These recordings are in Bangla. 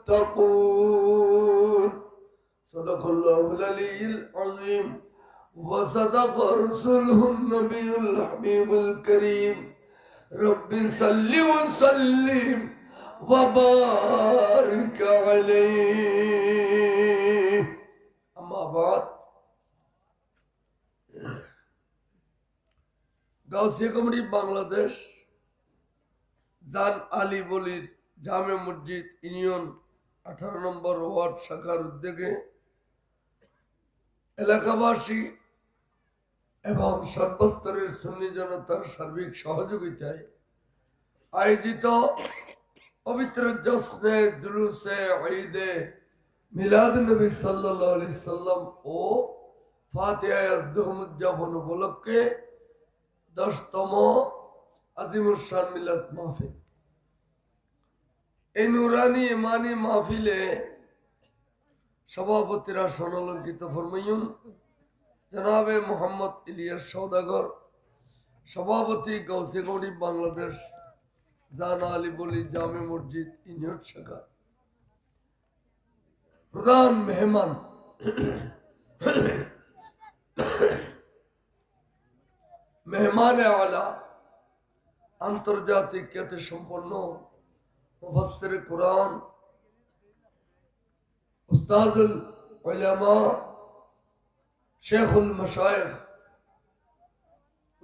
المتقون صدق الله العلي العظيم وصدق رسوله النبي الحبيب الكريم رب صل وسلم وبارك عليه أما بعد গাউসিয়া কমিটি বাংলাদেশ জান আলী বলির জামে মসজিদ ইউনিয়ন 18 নম্বর ওয়ার্ড শাখার উদ্যোগে এলাকাবাসী এবং সর্বস্তরের সুন্নি জনতার সার্বিক সহযোগিতায় আয়োজিত পবিত্র জশ্নে জুলুসে ঈদে মিলাদ নবী সাল্লাল্লাহু আলাইহি সাল্লাম ও ফাতিহা আজদুম উদযাপন উপলক্ষে 10তম আজিমুস শান মিলাদ মাহফিল। এই নুরানি ইমানি মাহফিলে সভাপতিরা সনলঙ্কিত ফরমাইন জনাবে মোহাম্মদ ইলিয়াস সওদাগর, সভাপতি গাউসিয়া কমিটি বাংলাদেশ জান আলী বলি জামে মসজিদ ইউনিয়ন শাখা। প্রধান মেহমান মেহমান আলা আন্তর্জাতিক খ্যাতি সম্পন্ন মুফাসসির কুরআন উস্তাদুল উলামা शेखुल मशाइख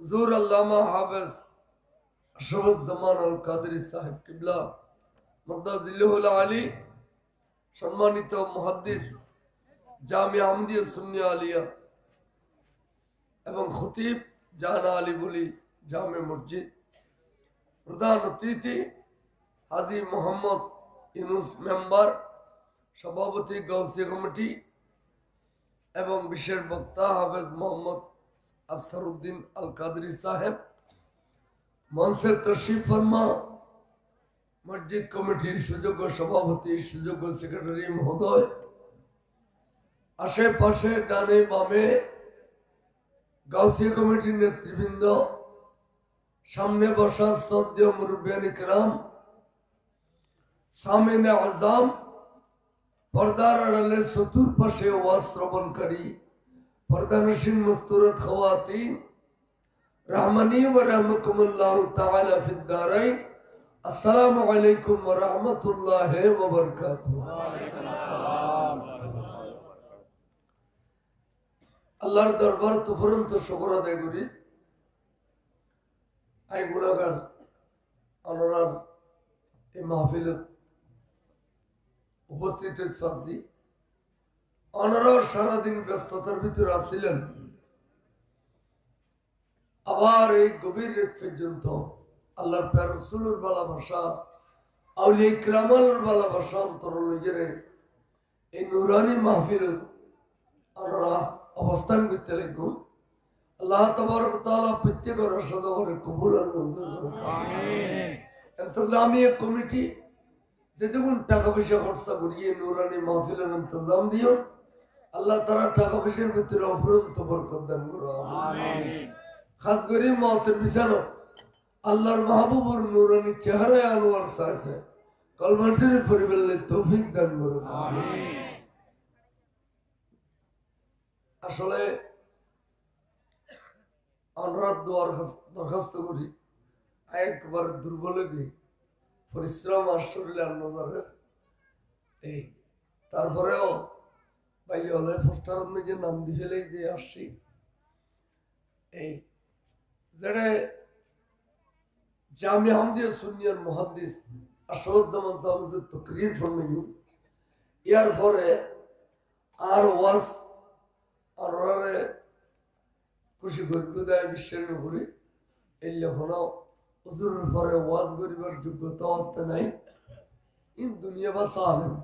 हुजूर अल्लामा हाफिज अशरफ जमान अल कादरी साहिब किबला मद्दाजिल्लुहुल आली, सम्मानित मुहद्दिस जामिया अहमदिया सुन्निया आलिया एवं खतीब जान आली बोली जामे मस्जिद, प्रधान अतिथि हाजी मोहम्मद इनुस मेंबर सभापति गाउसिया कमिटी এবং বিশেষ বক্তা হাফেজ মোহাম্মদ আফসারউদ্দিন আল কাদরি সাহেব, মঞ্চে তশরিফ ফরমা মসজিদ কমিটির সুযোগ্য সভাপতি, সুযোগ্য সেক্রেটারি মহোদয়, আশেপাশে ডানে বামে গাউসিয়া কমিটির নেতৃবৃন্দ, সামনে বসা শ্রদ্ধেয় মুরব্বিয়ান ইকরাম, সামিনে আজম, पर्दार अड़ले सतुर पशे वास श्रवण करी पर्दानशीन मस्तूरत खवातीन रहमनी व रहमकुमुल्लाह ताला फिद दारैन। अस्सलामु अलैकुम व रहमतुल्लाहि व बरकातुहू। अल्लाहर दरबार तुफरंत शुक्र आदाय करी। आय गुनाहगार अनरार ए महफिल উপস্থিত ফাঁসি অনারর সারাদিন ব্যস্ততার ভিতরে আসছিলেন, আবার এই গভীর রাত পর্যন্ত আল্লাহর প্যার রাসূলের ভালোবাসা, আউলিয়া ইকরামের ভালোবাসা অন্তর লইয়ে এই নুরানি মাহফিল আমরা অবস্থান করতে লাগুন। আল্লাহ তাবারক ওয়া তাআলা প্রত্যেকের সাদা করে কবুল আর মঞ্জুর করুন। আমিন। ইন্তজামিয়া কমিটি যেটুকুন টাকা পয়সা খরচা করিয়ে নুরানি মাহফিলের ইন্তজাম দিও, আল্লাহ তাআলা টাকা পয়সার ভিতরে অফুরন্ত বরকত দান করো। আমিন। খাস করে মওতের বিছানাত আল্লাহর মাহবুবুর নুরানি চেহারায় আনোয়ার সাথে কলমা শরীফ পড়িবেলে তৌফিক দান করো। আমিন। আসলে আমরা দরখাস্ত করি একবার দুর্বল হয়ে পরিশ্রম আর শরীরের নজরের এই তারপরেও বাইরে হলে পোস্টারের নিজে নাম দিয়ে ফেলে দিয়ে আসছি। এই যেটা জামিয়া আহমদিয়া সুন্নিয়ার মুহাদ্দিস আশরাফুজ্জামান সাহেবের তাকরীর ফরমাইন, ইয়ার পরে আর ওয়াজ আর ওরে খুশি করবে দেয় বিশ্বের নগরী এই লেখনা হুজুরের পরে ওয়াজ করিবার যোগ্যতা হতে নাই। ইন দুনিয়া বা সালেম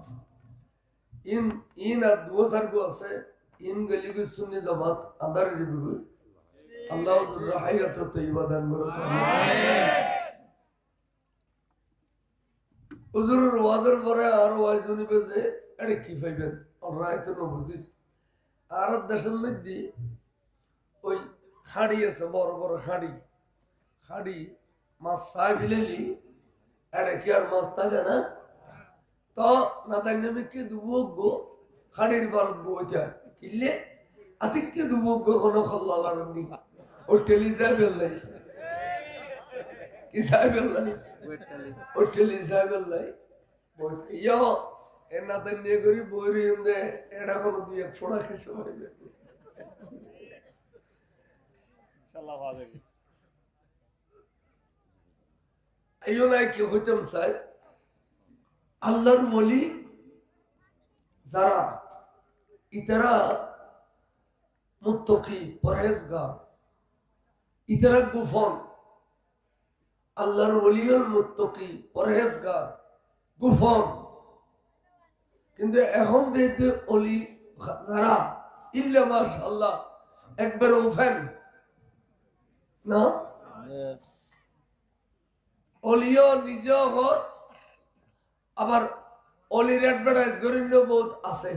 ইন আর দুসার গো আছে, ইন গলি গো সুন্নি জামাত আদার জিবি আল্লাহ রাহায়াত তৈবা দান করো। আমিন। হুজুরের ওয়াজের পরে আর ওয়াজ শুনিবে যে এটা কি পাইবেন আমরা এত বুঝি। আর দেশের মধ্যে ওই খাড়ি আছে, বড় বড় খাড়ি, খাড়ি মাছ চাই ফেলেলি এটা কি আর মাছ থাকে না? তো তো নাদান্যমিককে দুবজ্ঞ খাড়ির ভারত বইটা কিনলে আতিককে দুবজ্ঞ কোনো খল্লালার নি ও টেলিজাবেল নাই কি সাহেবেল নাই ও টেলিজাবেল নাই ইয়ো এ নাদান্য করি বইরি দে এটা কোনো দিয়ে ফোড়া কিছু হইবে ইনশাআল্লাহ হবে আইও না কি হইতাম স্যার আল্লাহর ওলি যারা ইতারা মুত্তাকি পরহেজগার ইতারা গুফন আল্লাহর ওলির মুত্তাকি পরহেজগার গুফন কিন্তু এখন দেখতে ওলি যারা ইল্লা মাশাআল্লাহ একবার ওফেন না অলিও নিজে ঘর আবার অলির অ্যাডভার্টাইজ করেন বহুত আছে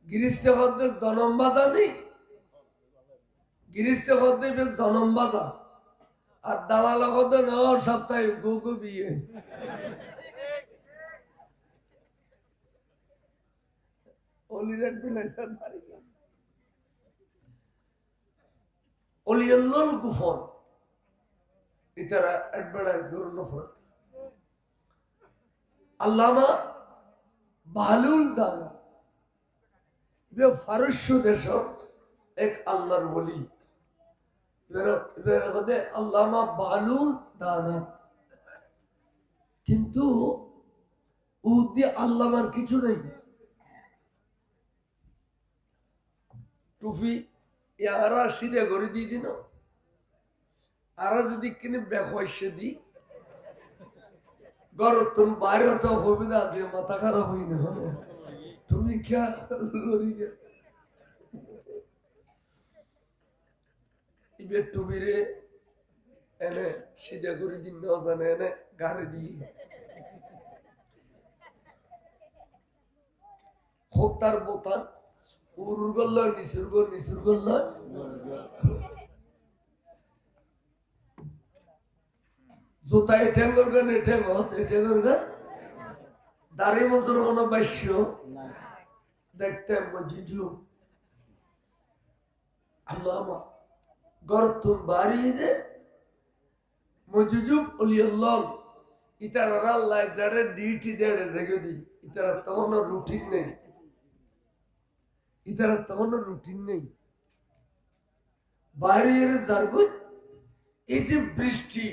গিরিস্তে হদ্দে জনম বাজা নেই গিরিস্তে হদ্দে জনম বাজা আর দালাল হদ্দে নর সপ্তাহে গু বিয়ে অলির অ্যাডভার্টাইজ পারি অলিয়াল্লাহর গুফন ইতারা অ্যাডভার্টাইজ করুন ফরক আল্লামা বাহলুল দানা वे फारस्य देश एक अल्लाहर वली वेरे गदे अल्लामा बालुल दाना किंतु उद्दे अल्लामार किछु नहीं टुफी यारा सीधे করে দি দিন আর যদি কিনে বেখয়সে দি গরতন বাইরে তো হবে না যে মাথা খারাপ হই না তুমি क्या লরি গে ইবে টুবিরে এনে সিধা করে দিন না জানে এনে গাড়ি দি খোতার বোতান উরুগল নিসুরগল জোতা এঠেঙ্গর গান এঠেঙ্গর গান দাড়ি মজুর কোনো বাস্য দেখতে মজিজু আল্লামা গরতুন বাড়িয়ে দে মজিজু অলিয়াল্লাহ ইতার আল্লাহ যারে ডিউটি দেড়ে জেগে দি ইতার তখন রুটিন নেই ইতার তখন রুটিন নেই বাড়িয়ে যারগো এই যে বৃষ্টি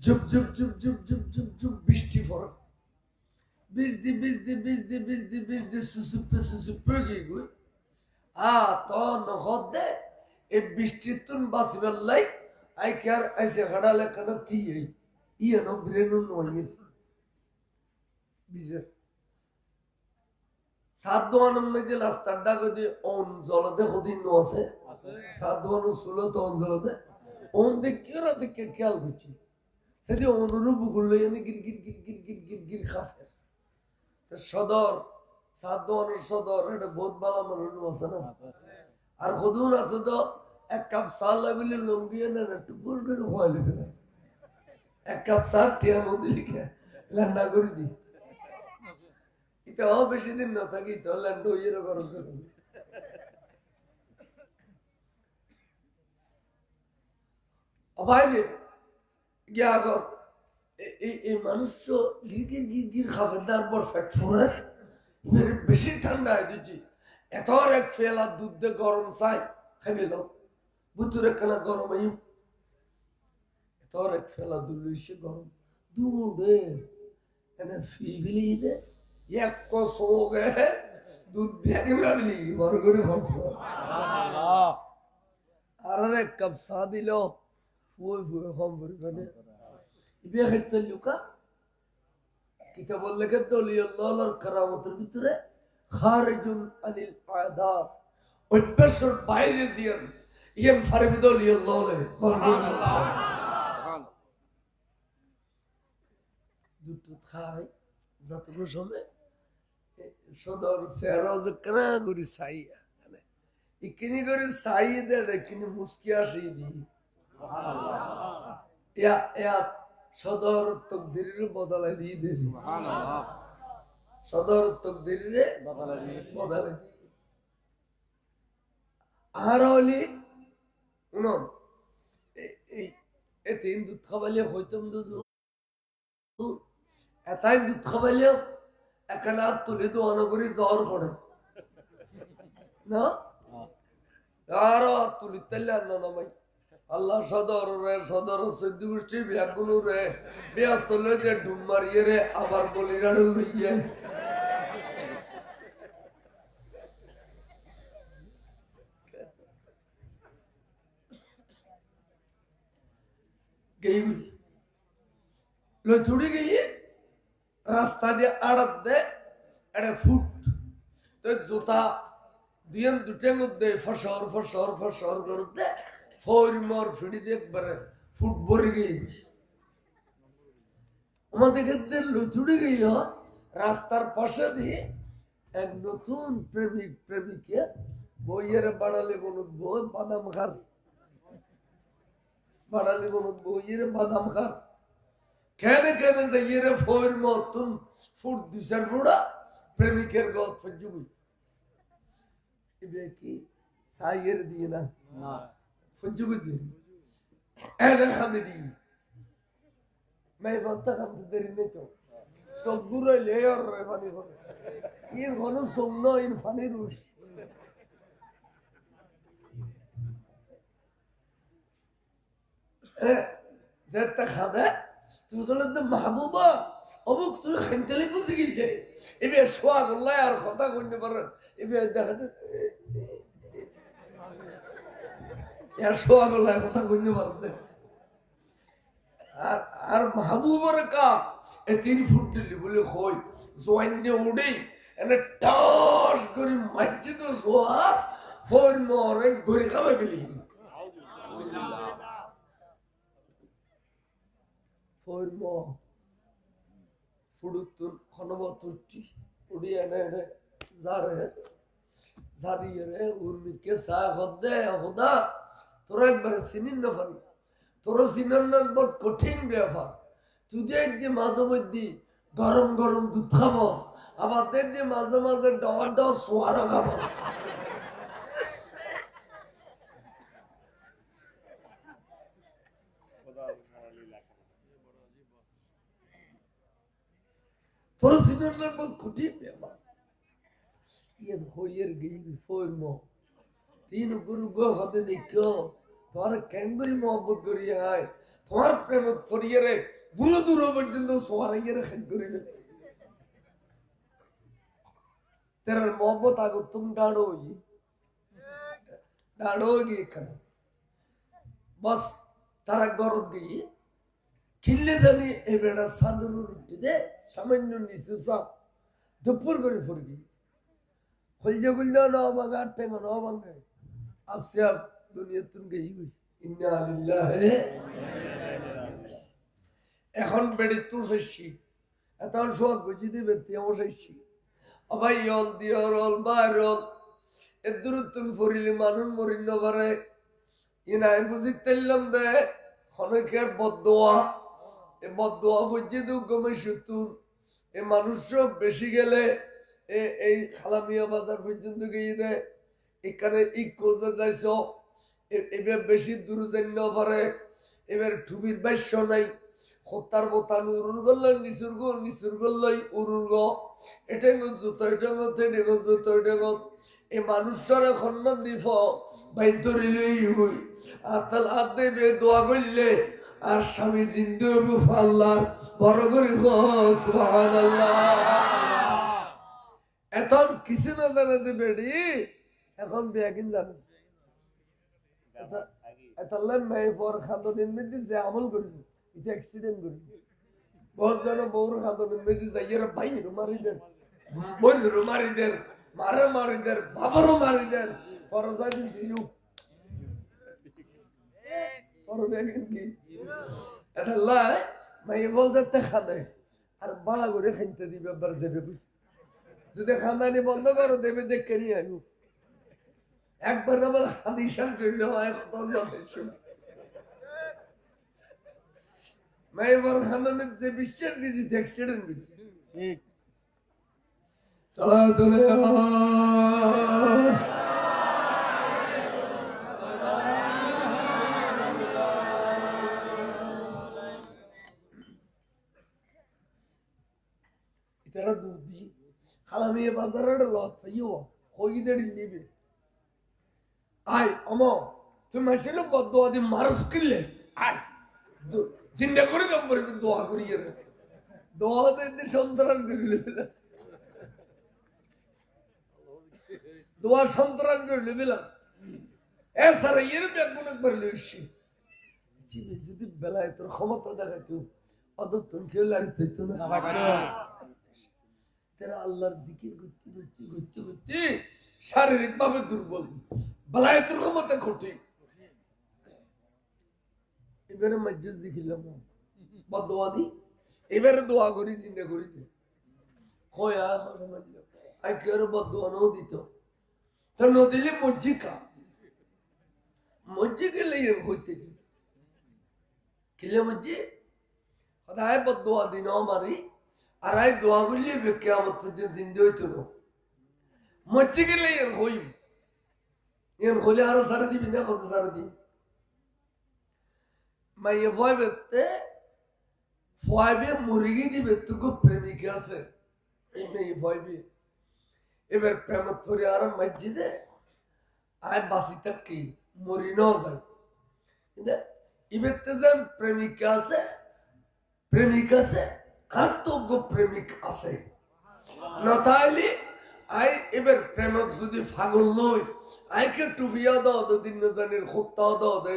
जुब जुब जुब जुब जुब जुब जुब बिस्टी फर बिजदी सुसुपे गई आ तो नखदे ए बिस्टी तुन बासिबल लाई आई केयर ऐसे खड़ाले कदा की है ये नो ब्रेनो नो ये बिजर साधवानन में जे लास्ताडा को दे ओन जलदे खुदी नो আছে साधवान सुलो तो ओन जलदे ओन दे केरा दे के ख्याल बुची সেটি অনুরূপ গুলো এনে গির গির গির গির গির গির গির খাফে সদর সাধনের সদর এটা বহুত ভালো মানুষ আছে না আর খুদুন আছে তো এক কাপ চাল লাগলে লঙ্গি এনে না টুকুর করে খোয়ালে ফেলে এক কাপ চাল টিয়া নদী লিখে ল্যান্ডা করে দি এটা বেশি দিন না থাকি তো ল্যান্ড হয়ে গরম করে ভাই গিয়া গো এই মানুষ তো গির খাবে তারপর ফ্যাট ফোড়ে বেশি ঠান্ডা হয়ে দিচ্ছি এত এক ফেলা দুধ দিয়ে গরম চাই খাইবে লো বুতুরে কেনা গরম আই এত এক ফেলা দুধ লইছে গরম দুধে এনে ফিবিলি দে এক কসোগে দুধ ভেঙে লাগলি বড় করে হসল আর এক কাপ চা দিল ফুয়ে ফুয়ে কম পরিমাণে ইবে খেতে লুকা কিতাব লেখে দলিয়াল্লাহর কারামতের ভিতরে খারিজুন আনিল আদাত অভ্যাসের বাইরে জিয়ান ইয়ান ফারবি দলিয়াল্লাহ সুবহানাল্লাহ দুটো খাই যতটুকু সময় সদর চেহারা যে কেনা করি চাইয়া ইকিনি করে চাইয়ে দেয় কিনি মুসকি আসি দি সদর তকদিরের বদলাই দিয়ে দেন সদর তকদিরে বদলাই দিয়ে আর হলি উনন এই তিন দুধ খাবাইলে হইতাম দুধ এটাই দুধ খাবাইলে এখানে আর তুলে দোয়ানো করি জ্বর করে না আর তুলি তাইলে আর না ভাই আল্লাহ সদর রে সদর সৈদ্য গোষ্ঠী বিয়াগুলো রে বিয়া চলে যে ডুম মারিয়ে রে আবার বলিরাড়ু লইয়ে গেই লুড়ি গিয়ে রাস্তা দিয়ে আড়ত দে একটা ফুট তো জুতা দিয়েন দুটের মধ্যে ফসর ফসর ফসর করতে ফৌর মর ফিড়ি দিয়ে একবারে ফুট ভরে গিয়ে আমাদের ক্ষেত্রে লুচুড়ি গিয়ে রাস্তার পাশে দিয়ে এক নতুন প্রেমিক প্রেমিকে বইয়ের বাড়ালে বনুদ বই বাদাম খার বাড়ালে বনুদ বইয়ের বাদাম খার কেনে কেনে যাইয়ে ফৌর মতন ফুট দিশার ফুড়া প্রেমিকের গত ফজুবি কি সাইয়ের দিয়ে না ফজুবি দিয়ে এটা খাবে দিয়ে मैं बनता खाते देरी नहीं तो सब बुरा ले और फानी को ये घनो सोमना इन फानी रूश ज़्यादा खाते तू तो लगता महबूबा अब तू खंडली को दिखी है ये भी स्वाग अल्लाह यार खाता कोई पर ये भी देखते यार स्वाग अल्लाह खाता कोई पर আর মাহবুবের কা এ 3 ফুট দিলি বলে কই জয়েন্টে উড়ে এনে টাস করে মসজিদ সোয়া ফোর মরে গরি খাবে গলি ফোর ম ফুড়ুতুন খনবতুটি উড়ি এনে জারে জারিয়ে রে উর্মিকে সা হদে খোদা তোরা একবার চিনিন না পারি তোর সিনার বহুত কঠিন ব্যাপার তুই যে মাঝে মধ্যে গরম গরম দুধ খাবস আবার দেখবি মাঝে মাঝে ডর ডর সোয়ারা খাবস তোর সিনার বহুত কঠিন ব্যাপার ইয়ে হইয়ের গিয়ে ফোরম তিন গুরু গো হতে দেখো তোমার কেঙ্গুরি মহব্বত করিয়ে হয় তোমার প্রেম করিয়ে রে বুড়ো দূর পর্যন্ত সোয়ারাইয়ে রে খেন করি তেরার মহব্বত আগো তুম ডাড়ো গিয়ে খানা বস তারা গরত গিয়ে খিললে জানি এ বেড়া সাদুর রুটি দে সামান্য নিচু সাপ দুপুর করে ফুরবি খুলজে খুললে ন বাগার টাইম ন বাঙ্গে আপসে আপ দুনিয়া তুন গই গই ইন্না লিল্লাহি এখন বেড়ি তুই সইছি এখন সব বুঝি দিবে তেও সইছি আবাই অল দিয়র অল বাইরল এদুর তুন ফরিলি মানুষ মরিন পারে ইনাই বুঝি তেললাম দে খনকের বদদোয়া এ বদদোয়া বুঝি দু গমে সুতুন এ মানুষ সব বেশি গেলে এই খালামিয়া বাজার পর্যন্ত গিয়ে দে এখানে ইকোজে যাইছ এবার বেশি দূর জান্য পারে এবার ঠুবির বাস্য নাই হত্যার বোতান উরুর গল্লাই নিচুর গল্লাই উরুর গ এটাই জুত এটা মধ্যে ডেগত জুত ডেগত এই মানুষের খন্ড দিফ বাইতরিলেই হই আর তাহলে হাত দেবে দোয়া করলে আর স্বামী জিন্দু আল্লাহ বড় করে সুবহানাল্লাহ এখন কিছু না জানাতে বেড়ি এখন বিয়া কিন জানে এতাল্লাহ মেয়ে পর খাদনের মধ্যে যে আমল করিল এটা অ্যাক্সিডেন্ট করিল বহুত জন বউর খাদনের মধ্যে যাইয়ের ভাই মারি দেন বোন মারি দেন মারি দেন বাবারও মারি দেন পরজা দিও পরবে কি এতাল্লাহ মেয়ে বলতে খাদে আর বালা করে খাইতে দিবে বার যাবে যদি খানদানি বন্ধ করো দেবে দেখে নিয়ে আনু একবার আমার হাদিসার জন্য মাইবার খানের যে বিশ্বের দিদি অ্যাক্সিডেন্ট হয়েছে ঠিক সালাতুল্লাহ ইতারা দুধ দি খালামিয়ে বাজারের লত পাইও কইদের নিবে আই আমো তুমি মাসিল বদুয়া দি মারস কিলে আই জিন্দা করে কাম করে দোয়া করিয়ে রে দোয়া দিতে সন্তান দিলে দোয়া সন্তান দিলে বিলা এ সারা এর বেগুন একবার লইছি জীবে যদি বেলায় তোর ক্ষমতা দেখাইতো অত তুমি কেউ লাড়ি পেত না তেরা আল্লাহর জিকির করতে শারীরিক ভাবে দুর্বল বেলায় তোর ক্ষমতা ঘটে এবারে মসজিদ দেখিলাম বদোয়া দি এবারে দোয়া করি চিন্তা করি কয়া আই কেউ বদোয়া নাও দিত তা ন দিলে মসজিদ কা মসজিদ গেলে হইতে কিলে মসজিদ সদায় বদোয়া দিন মারি আর আই দোয়া করলে কিয়ামত পর্যন্ত জিন্দা হইতো না মসজিদ গেলে হইম এর হলে আরো সারা দিবি না কত সারা দিন মাইয়ে ভয় বেতে ফয়বে মুরগি দিবে তুকো প্রেমিক আছে এই মেয়ে ভয়বে এবার প্রেমত করে আর মসজিদে আয় বাসি থাকি মরি ন যায় কিন্তু ইবেতে যেন প্রেমিক আছে কার্তব্য প্রেমিক আছে নতাইলি আই এবার প্রেমক যদি ফাগল নয় আইকে টুবিয়া দাও দিন জানির হত্যা দাও দে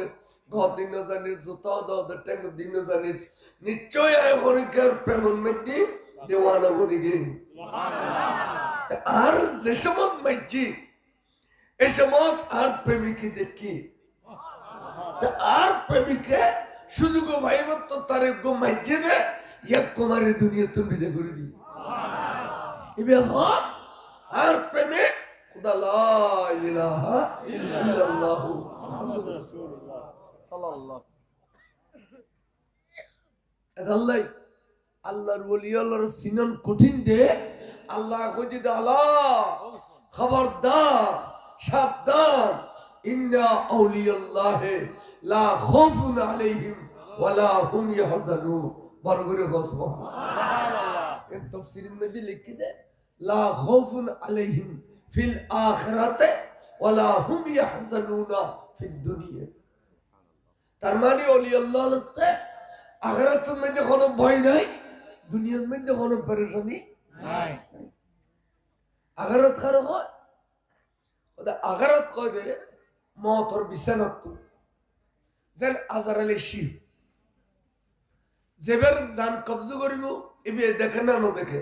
দিন জানির জুতা দাও দে ট্যাঙ্ক দিন জানির নিশ্চয় আয় হরিকার প্রেমন মেদি দেওয়ানা বলি গে আর যে সময় মাইজি এই সময় আর প্রেমিকি দেখি আর প্রেমিকে শুধু গো ভাইবত তারে গো মাইজি দে এক কুমারের দুনিয়া তুমি বিদে করে দি এবার হক আর প্রেমে খুদা লা ইলাহা ইল্লাল্লাহ মুহাম্মাদুর রাসূলুল্লাহ সাল্লাল্লাহু আল্লাহ আল্লাহর ওলি আল্লাহর সিনান কঠিন দে আল্লাহ কইতে আল্লাহ খবরদার সাবধান ইন্না আউলিয়াল্লাহ লা খাউফুন আলাইহিম ওয়ালা হুম ইয়াহজানুন বরগরে সুবহানাল্লাহ এই তাফসীরের মধ্যে লিখে দে লা খাউফুন আলাইহিম ফিল আখিরাতে ওয়ালা হুম ইয়াহজানুনা ফিদ দুনিয়া তার মানে ওলি আল্লাহতে আখিরাতের মধ্যে কোনো ভয় নাই দুনিয়ার মধ্যে কোনো পেরেশানি নাই আখিরাত খারাপ হয় ওটা আখিরাত কয় দে মওতর বিছানাত যেন আজরাইল শিব যেবার জান কবজ করিব এবে দেখে না না দেখে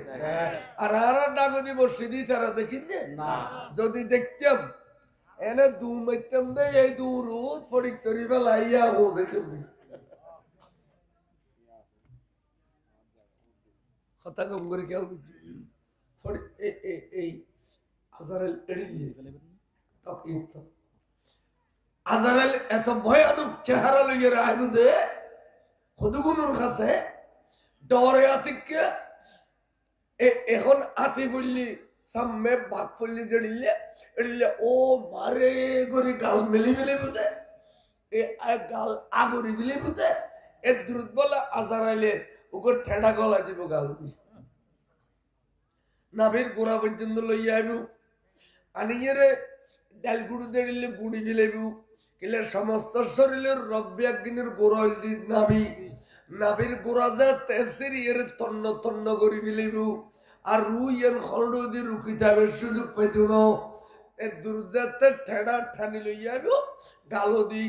আর আর ডাক দিব সিধি তারা দেখি না যদি দেখতাম এনে দু মাইতাম দে এই দূর ফড়িক চরি বেলাইয়া হো দেখুন কথা কম করে কেউ ফড়ি এই আজরাইল এড়িয়ে তাকিত আজরাইল এত ভয়ানক চেহারা লইয়া আইবু দে খুদগুনুর কাছে ডরে আতিকে এখন আতি বললি সামনে বাঘ পড়লি জড়িলে এড়িলে ও মারে করে গাল মেলি মেলি বুঝে এ গাল আগরি দিলি বুঝে এ দ্রুত বলে আজারাইলে ওকে ঠেডা গলা দিব গাল নাভির গোড়া পর্যন্ত লইয়া আইবু আনিয়ে ডাল গুড়ু দেড়িলে গুড়ি দিলেবু কিলে সমস্ত শরীরের রক্ত একদিনের গোড়া নাভি নাভির গোড়া যা তেসির এর তন্ন তন্ন করি দিলেবু আর রুই এর খরড দি রুকিতাবে সুযোগ পাইতো না এ দুর্জাতে ঠেডা ঠানি লইয়া আইবু গালো দি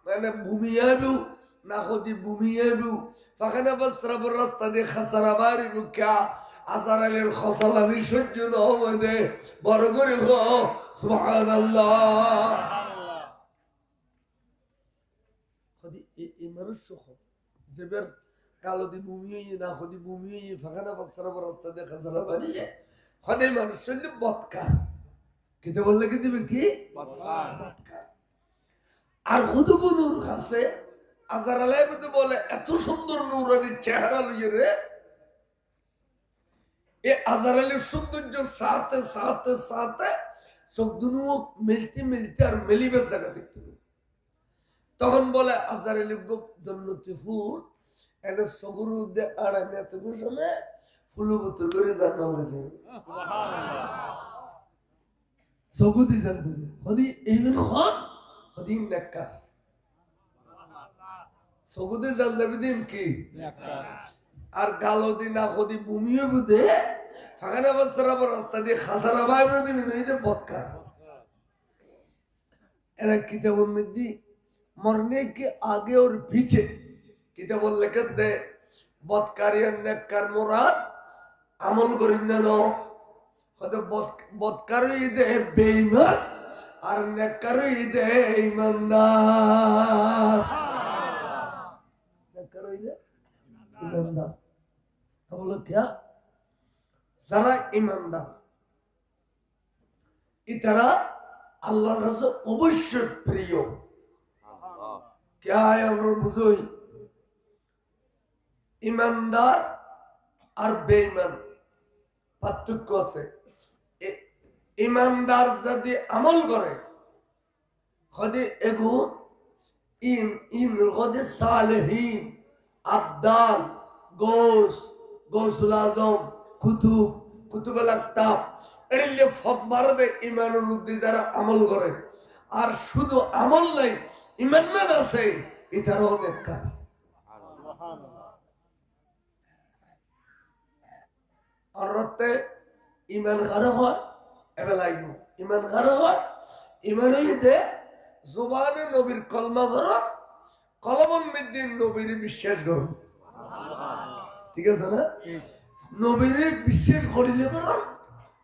মানে ভূমি আইবু নাকদি ভূমি আইবু ফাখানা বস্ত্রাবর রাস্তা দিয়ে খাসারা মারিবু ক্যা আজারাইলের খসালানি সহ্য না হবে বড় করে গো সুবহানাল্লাহ খদি এই মানুষ যেবার কালো দি ভূমি না খদি ভূমি ফাখানা বস্ত্রাবর রাস্তা দিয়ে খাসারা মারিলে খদি মানুষ হইলে বদকার কিন্তু বললে কি দিবে কি বদকার আর খুদগুনুর কাছে আজার আলাইহিতে বলে এত সুন্দর নূরানি চেহারা লইয়ে রে এ আজার আলীর সৌন্দর্য সাথে সাথে সাথে চোখ দুনো মিলতে মিলতে আর মিলিবের জায়গা দেখতে তখন বলে আজার আলী জন্নতি ফুল এনে সগুর উদ্দে আড়াই নেতে ঘোষণে ফুল বোতল করে জান্নাত গেছে সগুদি জানতে হদি এইবেন খান হদি নেককার সগুদি জানতে দিন কি আর গালো দিন না হদি ভূমিও বুধে ফাঁকানা বস্তার আবার রাস্তা দিয়ে খাসারা বাইরে দিবেন এই যে বদকার এরা কিতাবুল মধ্যে मरने के आगे और पीछे किताब लिखत दे बदकारी नेककार मुराद अमल करिन नो खदे बदकारी दे बेईमान और नेककारी दे ईमानदार नेककारी दे ईमानदार हम लोग क्या जरा ईमानदार इतना अल्लाह रसूल अवश्य प्रिय क्या है আমরা বুঝই ইমানদার আর বেঈমান পার্থক্য আছে ইমানদার যদি আমল করে খদে এগু ইন খদে সালেহিন আবদাল গৌসুল আজম কুতুবুল আকতাব এরিলে ফদমারবে ইমানের মধ্যে যারা আমল করে আর শুধু আমল নাই ইমান আছে এটার অনেক কাজ অরতে ইমান খারাপ হয় এবে লাগবে ইমান খারাপ হয় ইমান হইতে জবানে নবীর কলমা ধরো কলমন মিদ্দিন নবীর বিশ্বাস করো ঠিক আছে না নবীর বিশ্বাস করিলে ধরো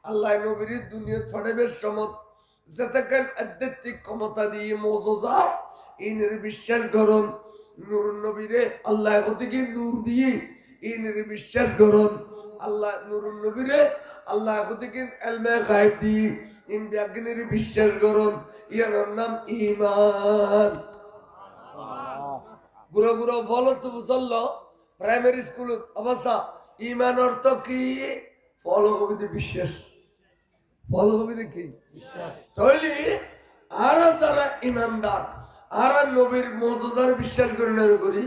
আল্লাহ নবীর দুনিয়া ছড়াইবে সমত যতক্ষণ আধ্যাত্মিক ক্ষমতা দিয়ে মজুজা ইনের বিশ্বাস করুন নূর নবীরে আল্লাহ থেকে নূর দিয়ে ইনের বিশ্বাস করুন আল্লাহ নূর নবীরে আল্লাহ থেকে ইলমে গায়ব দিয়ে ইন বিজ্ঞানের বিশ্বাস করুন ইয়ার নাম ঈমান গুরু গুরু বলো তো বুঝলো প্রাইমারি স্কুল অবস্থা ঈমান অর্থ কি ফলো কবিতে বিশ্বাস ফলো কবিতে কি তাহলে আর যারা ইমানদার আর নবীর মুজিজার বিশ্বাস করে না করি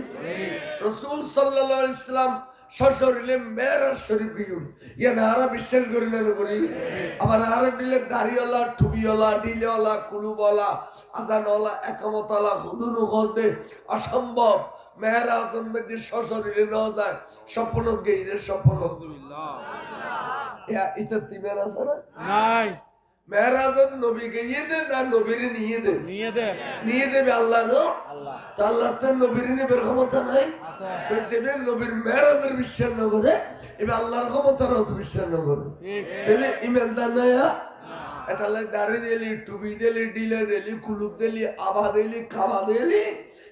রাসূল সাল্লাল্লাহু আলাইহি সাল্লাম সশরীরে মেরাজ শরীফ গিয়ে ইয়ানা আর বিশ্বাস করে না করি আবার আর দিলে দাড়িওয়ালা টুপিওয়ালা ডিলেওয়ালা কুলুবওয়ালা আজানওয়ালা একামতওয়ালা হুদুনু গদে অসম্ভব মেরাজের মধ্যে সশরীরে না যায় স্বপ্ন গেইরে স্বপ্ন আলহামদুলিল্লাহ ইয়া এটা তিমের আছে না নাই মেরাজের নবী গিয়ে দে না নবীর নিয়ে দেবে আল্লাহ নো আল্লাহ তা আল্লাহ তার নবীর নিবের ক্ষমতা নাই তো যেবে নবীর মেরাজের বিশ্বাস না করে এবে আল্লাহর ক্ষমতার বিশ্বাস না করে তাহলে ইমানদার না এটা লাগে দাড়ি দিলি টুপি দিলি ডিলে দিলি কুলুপ দিলি আবা দিলি খাওয়া দিলি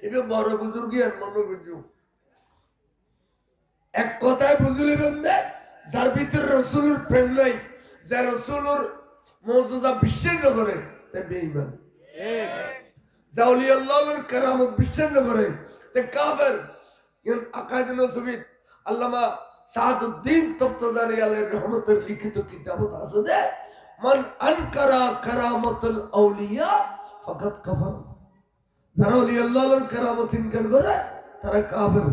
এবে বড় বুজুর্গি আর মনে বুঝু এক কথায় বুঝলিবেন না যার ভিতরে রাসূলের প্রেম নাই যে রাসূলের মুজিজা বিশ্বাস না করে তে বেঈমান ঠিক জাওলি আল্লাহর কারামত বিশ্বাস না করে তে কাফের ইন আকায়েদ নসবিত আল্লামা সাদউদ্দিন তফতাজানি আলাইহির রহমতের লিখিত কিতাবত আছে যে মান আনকারা কারামাতুল আউলিয়া ফাকাত কাফার যারা ওলি আল্লাহর কারামত ইনকার করে তারা কাফের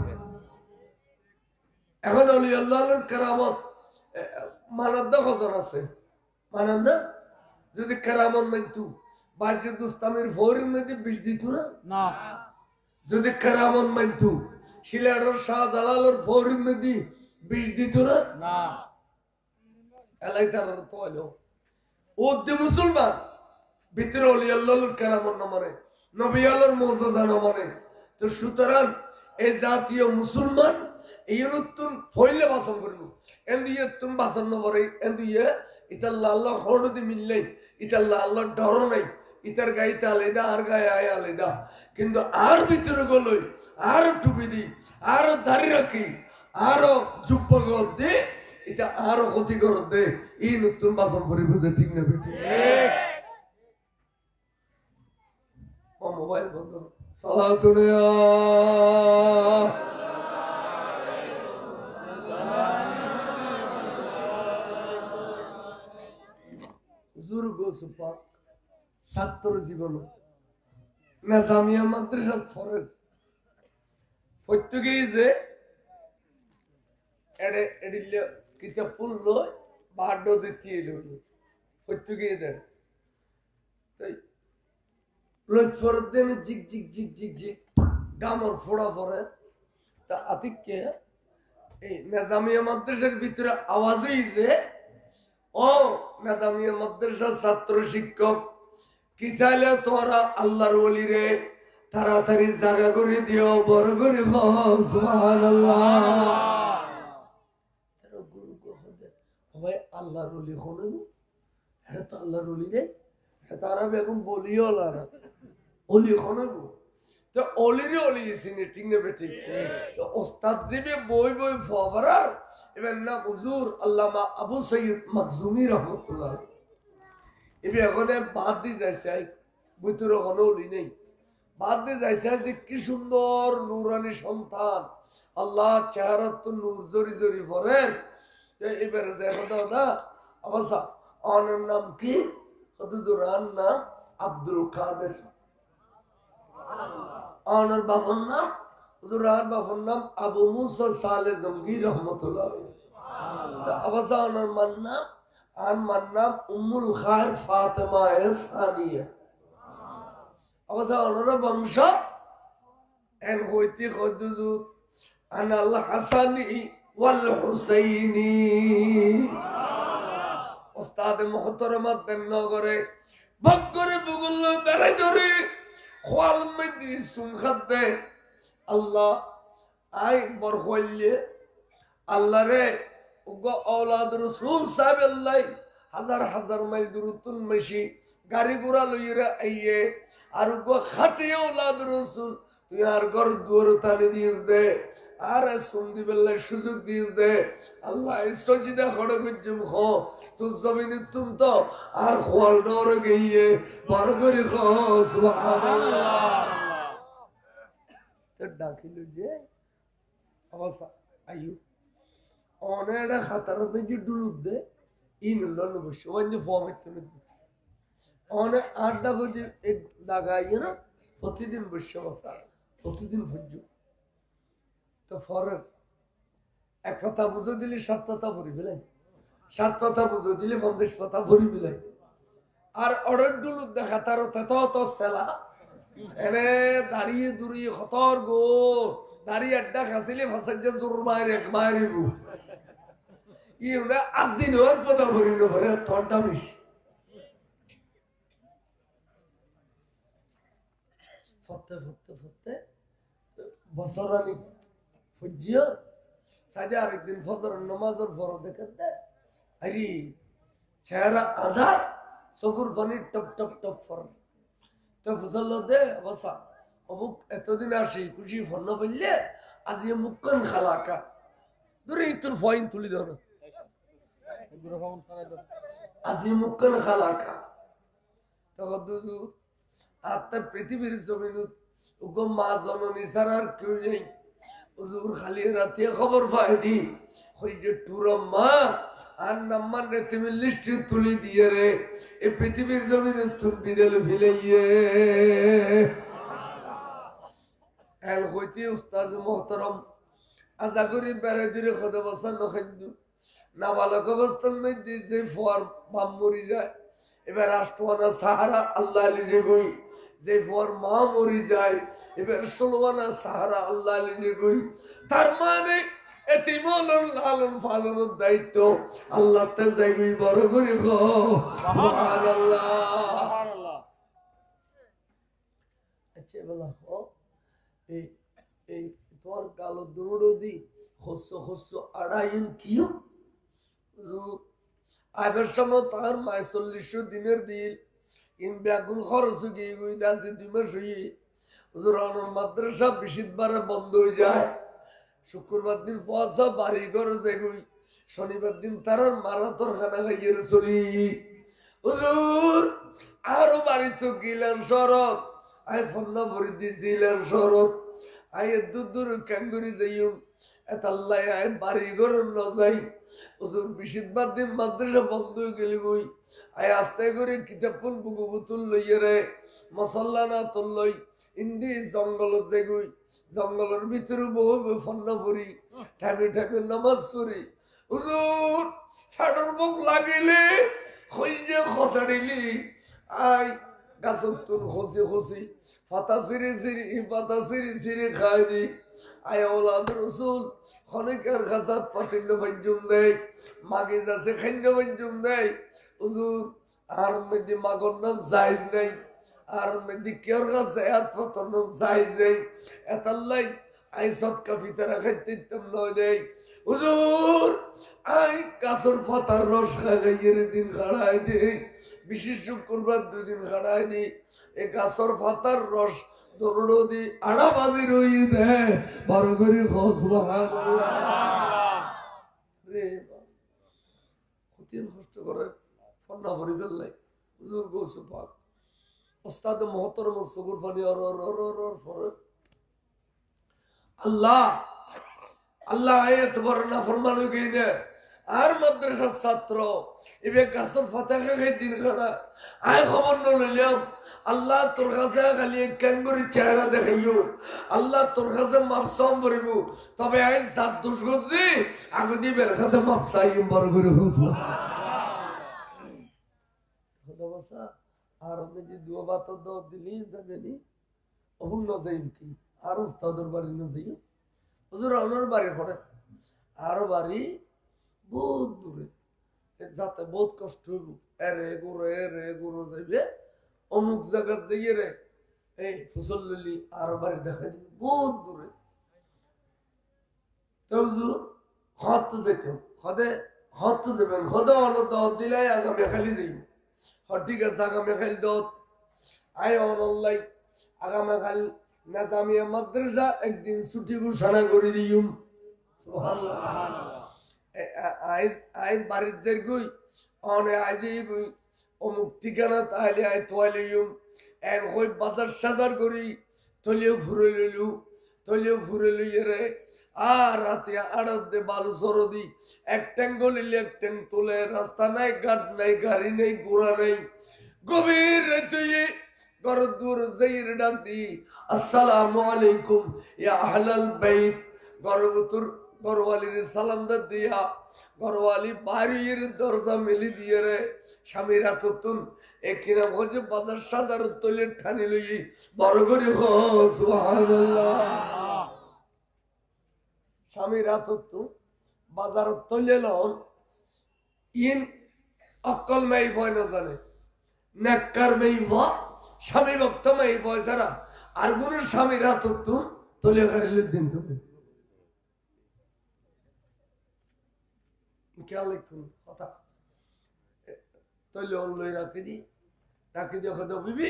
এখন ওলি আল্লাহর কারামত মানাদ্দা খবর আছে মানাদ্দা যদি কারামত মানতু বাজিদ মুস্তামির ফৌরের মধ্যে বিষ দিত না যদি কারামত মানতু সিলেটের শাহজালালের ফৌরের মধ্যে বিষ দিত না এলাই তার তো হলো ও যে মুসলমান ভিতরে ওলি আল্লাহর কারামত না মানে নবী আল্লাহর মুজিজা না মানে তো সুতরাং এই জাতীয় মুসলমান এই নতুন ফইলে বাসন করবো এন্দিয়ে তুমি বাসন না করে এন্দিয়ে ইতাল্লাহ আল্লাহ হরদি মিললে ইতাল্লাহ আল্লাহ ডর নাই ইতার গাইতে আলাদা আর গায়ে আয় আলাদা কিন্তু আর ভিতরে গলই আর টুপি দি আরো দাড়ি রাখি আরো যুব্বক দে এটা আরো ক্ষতিকর দে এই নতুন বাসন করি বুঝে ঠিক না বেটি ও মোবাইল বন্ধ সালাতুন হুজুর গোসপাক ছাত্র জীবন নাজামিয়া মাদ্রাসা ফরের প্রত্যেকেই যে এড়ে এড়িলে কিতাব পড়লো বাড় দিতে এলো প্রত্যেকেই দেন তাই লক্ষ্যর দিন জিক জিক জিক জিক জিক গামর ফোড়া পরে তা আতিককে এই নাজামিয়া মাদ্রাসার ভিতরে আওয়াজই যে ও নাজামিয়া মাদ্রাসার ছাত্র শিক্ষক কি চাইলে তোরা আল্লাহর ওলি রে তাড়াতাড়ি জায়গা করে দিও বড় করে সুবহানাল্লাহ তার গুরু কহতে ভাই আল্লাহর ওলি হলো এটা তো আল্লাহর ওলি রে তারা বেগম বলিও না ওলি হলো তো অলিরে অলি সিনে ঠিক না বেটি তো ওস্তাদ জিবে বই বই ফবরার এবার না হুজুর আল্লামা আবু সৈয়দ মাখজুমি রহমাতুল্লাহ এবে এখানে বাদ দিয়ে যাইছে বুতুর কোনো অলি নেই বাদ দিয়ে যাইছে যে কি সুন্দর নূরানি সন্তান আল্লাহ চেহারা তো নূর জরি জরি পড়েন এবারে যে কথা আবাসা অনার নাম কি হুজুরান নাম আব্দুল কাদের অনার বাবার নাম হুজুরার বাবার নাম আবু মুসা সালে জঙ্গি রহমতুল্লাহ আবাসা অনার মান নাম আর মান নাম উম্মুল খায়ের ফাতেমা সানিয়া আবাসা অনার বংশ এন হইতে খদুজুর আনাল হাসানি ওয়াল হুসাইনি ওস্তাদ মুহতারামাত বেনগরে বকরে বুগুল বেড়াই ধরে খোয়াল মধ্যে সুমখাত দে আল্লাহ আই বর হইলে আল্লাহ রে উগো আওলাদ রাসূল সাল্লাল্লাহু হাজার হাজার মাইল দূরতুন মেশি গাড়ি ঘোড়া লইরা আইয়ে আর উগো খাটে আওলাদ রাসূল তুই আর ঘর দুয়ার তানে দিস দে আর সুন্দি বেল্লার সুযোগ দিস দে আল্লাহ সজিদা খড়ে গুজম খো তো জমিনে তুম তো আর খোয়াল ডরে গিয়ে বড় করে খো সুবহানাল্লাহ তো ডাকিল যে অবস্থা আইয়ু অনেকটা খাতারত যে ডুলুক দে ইন লন বসে ওই ফর্মেট অনেক আড্ডা বুঝে এক জায়গায় না প্রতিদিন বসে বসা প্রতিদিন ভুজু তো ফরের এক কথা বুঝে দিলে 7 কথা ভরি বেলাই 7 কথা বুঝে দিলে 50 কথা ভরি বেলাই আর অর্ডার ডুলুক দেখা তার তত সেলা এনে দাঁড়িয়ে দূরিয়ে খতর গো দাঁড়িয়ে আড্ডা খাসিলে ফাঁসাইতে জোর মারিব ইউনা আদিন ওর কথা ভরি না ভরে ঠন্ডা মিশ ফতে ফতে ফতে বছরানি ফুজিয়া সাইডে আরেকদিন ফজর নামাজের পর দেখতে আরে চেহারা আধা সবুর পানি টপ টপ টপ ফর তো বুঝলো দে অবস্থা অমুক এতদিন আসি খুশি ফন্ন বললে আজ মুক্কান খালাকা দূরে তোর ফয়েন তুলি ধর আজ মুক্কান খালাকা তখন দুদু আত্মার পৃথিবীর জমিন উগম মা জননী ছাড়া আর কেউ নেই হুজুর খালি রাতে খবর পাই দি ওই যে টুরম মা আর নাম্বার রে তুমি লিস্টে তুলি দিয়ে রে এই পৃথিবীর জমিনে তুমি বিদেলে ফিলাইয়ে এল হইতে উস্তাদ মোহতরম আশা করি বেড়ে দিলে খোদা বস্তা নখাদ্য নাবালক অবস্থার মধ্যে যে ফোয়ার বাম মরি যায় এবার রাষ্ট্রওয়ানা সাহারা আল্লাহ লিজে গই যে ফোয়ার মা মরি যায় এবার ষোলওয়ানা সাহারা আল্লাহ লিজে গই তার মানে এতিমলন লালন পালনের দায়িত্ব আল্লাহ তে যাইবি বড় করে গো সুবহানাল্লাহ আচ্ছা বলা ও এই এই তোমার কালো দুরুড়ো দি হস্য হস্য আড়াইন কিও আগের সময় তার মায় 40 দিনের দিল ইন ব্যাগুল খরচ গিয়ে গই দাঁতে 2 মাস হয়ে হুজুর মাদ্রাসা বিশিদবারে বন্ধ হয়ে যায় শুক্রবার দিন পয়সা বাড়ি ঘরে যাই শনিবার দিন তার মারাতর খানা খাইয়ে চলি হুজুর আরো বাড়ি তো গেলাম সড়ক আই ফন্না ফরিদি জিলার শরৎ আই দূর ক্যাঙ্গুরি যাইম এতাল্লাই আই বাড়ি ঘর ন যাই হুজুর বিশিদবার দিন মাদ্রাসা বন্ধ হয়ে গেলি বই আই আস্তে করে কিতাবপন বুকু বুতুল লইয়ে রে মশল্লা না তুললই ইন্দি জঙ্গল যেগুই জঙ্গলের ভিতরে বহু ফন্না পড়ি ঠামি ঠামি নামাজ পড়ি হুজুর ফাটর মুখ লাগিলে খইজে খসাড়িলি আই গাছত তুন খসি খসি পাতা সিরি সিরি পাতা সিরি সিরি খাই দি আয় ওলাদ রসুল খনিকার খাসাত পাতিন্য পঞ্চম দেয় মাগে যাচ্ছে খান্য পঞ্চম দেয় হুজুর আর মধ্যে মাগর না জায়জ নেই আর মধ্যে কেউর কাছে এত পাতন জায়জ নেই এতাল্লাই আই সৎকা ফিতারা খাইতে নয় দেয় হুজুর আই কাসর পাতার রস খাইয়ের দিন খাড়াই দেই বিশেষ শুক্রবার 2 দিন খাড়াই দি এই গাছর পাতার রস দৌড়ো দি আড়া বাজি রই দে বড় করে ক্ষতির কষ্ট করে ফন্না ভরি ফেললাই হুজুর গৌসু পাক ওস্তাদ মহতরম সগুর পানি পরে আল্লাহ আল্লাহ এত বড় না ফরমান হয়ে গিয়ে আর মাদ্রাসার ছাত্র এবার গাছর ফাতাকে খাই দিন খানা আয় খবর নইলাম আল্লাহ তোর কাছে খালি ক্যাঙ্গুরির চেহারা দেখাইও আল্লাহ তোর কাছে মাপসাম বরিব তবে আই সাত দোষ করছি আগে দিবের কাছে মাপসাই বড় করে আর যদি দুয়া বাত দিলি যাবেনি অভুন্ন যাইম কি আর উস্তাদের বাড়ি না যাইও হুজুর ওনার বাড়ি করে আরো বাড়ি বহুত দূরে যাতে বহুত কষ্ট হইব এরে গুরো যাইবে অমুক জায়গা যাইয়ে রে এই ফুসল্লি আরো বাড়ি দেখা দিবে বহুত দূরে হত যেত হত যাবেন খদে অনত দিলে আগামী খালি যাইব ঠিক আছে আগামী খালি দত আয় অনল্লাই আগামী খালি নাজামিয়া মাদ্রাসা একদিন ছুটি ঘোষণা করে দিম আই বাড়ির দের গই অনে আজ অমুক ঠিকানা তাহলে আই তোয়ালিম এন হই বাজার সাজার করি তলিও ফুরে লইয়ে রে আর রাতে আড়ত দে বালু সরদি এক ট্যাং গলিলে এক ট্যাং তোলে রাস্তা নাই গাট নাই গাড়ি নেই ঘোড়া নেই গভীর রাতে গরদ দূর যাইর ডাক দি আসসালামু আলাইকুম ইয়া আহলাল বাইত গরবতুর গরওয়ালির সালাম দিয়া গরওয়ালি বাড়ির দরজা মেলি দিয়ে রে স্বামীর হাততুন একিনা ভোজে বাজার সাজার তলে ঠানি লই বড় করে সুবহানাল্লাহ স্বামীর হাততুন বাজার তলে লন ইন অকল মাই ভয় না জানে নেককার মাই ভয় স্বামী ভক্ত মাই ভয় ছাড়া আর কোন স্বামীর হাততুন তলে খারিলে দিন তুমি খেয়াল রাখুন কথা তৈলে লই রাখি দিও খেতে বিবি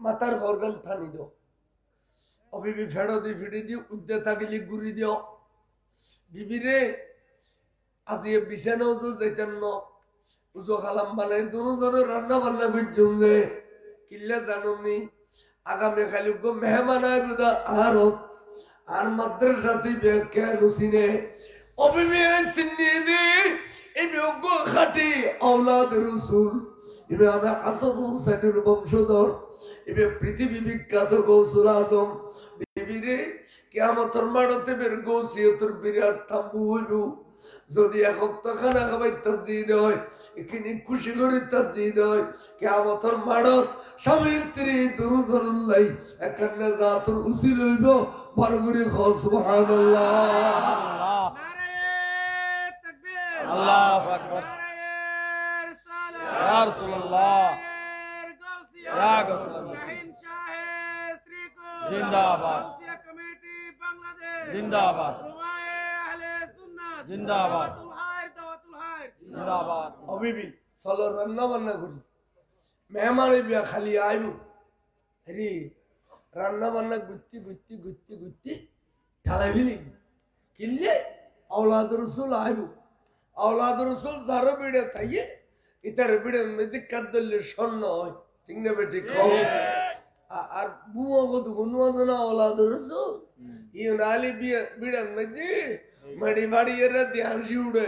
মাথার অর্গান ঠানি দিও অবিবি ফেড়ো দি ফিটি দিও উদ্দে থাকিলি গুড়ি দিও বিবি রে আজি বিছানাও তো যাইতেন ন উজো খালাম বানাই দুজনে রান্না বান্না করছুন গে কিল্লে জানুনি আগামী খালি মেহমান আয় বুধা আর মাদ্রাসাতে ব্যাখ্যা লুসিনে অবিবি সিন্নি এই বিয়োগ্য খাটি আওলাদ রসুল এবে আমরা হাসান হুসাইনের বংশধর এবে পৃথিবী বিখ্যাত গৌসুল আজম বিবিরে কিয়ামতের মাঠে বের গৌসিয়তের বিরাট তাম্বু হইব যদি এক হপ্ত খানা খাবাই তাসজিদ হয় এখানে খুশি করে তাসজিদ হয় কিয়ামতের মাঠত স্বামী স্ত্রী দুরুদুল্লাহ এখানে জাতুর উসিল হইব বড় করে সুবহানাল্লাহ আল্লাহু আকবার ইয়া রাসূলুল্লাহ ইয়া শাহিন শাহ শ্রীকো জিন্দাবাদ কমিটি বাংলাদেশ জিন্দাবাদ রুমায়ে আহলে সুন্নাত জিন্দাবাদ দাওয়াতুল হায়র জিন্দাবাদ অবিবি চলো রান্না বান্না করি মেহমানে বিয়া খালি আইব রে রান্না বান্না গুত্তি ঢালাই ফেলি কিনলে আওলাদ রসুল আইব আওলাদ রসুল যারো বিড়ে তাইয়ে ইতার বিড়ের মধ্যে কাদ্দলে স্বর্ণ হয় ঠিক না বেটি আর বুয়া কত কোনো আছে না ওলাদ রসুল ইউন আলী বিড়ান নাকি মাড়ি বাড়ি এর ধ্যান শিউড়ে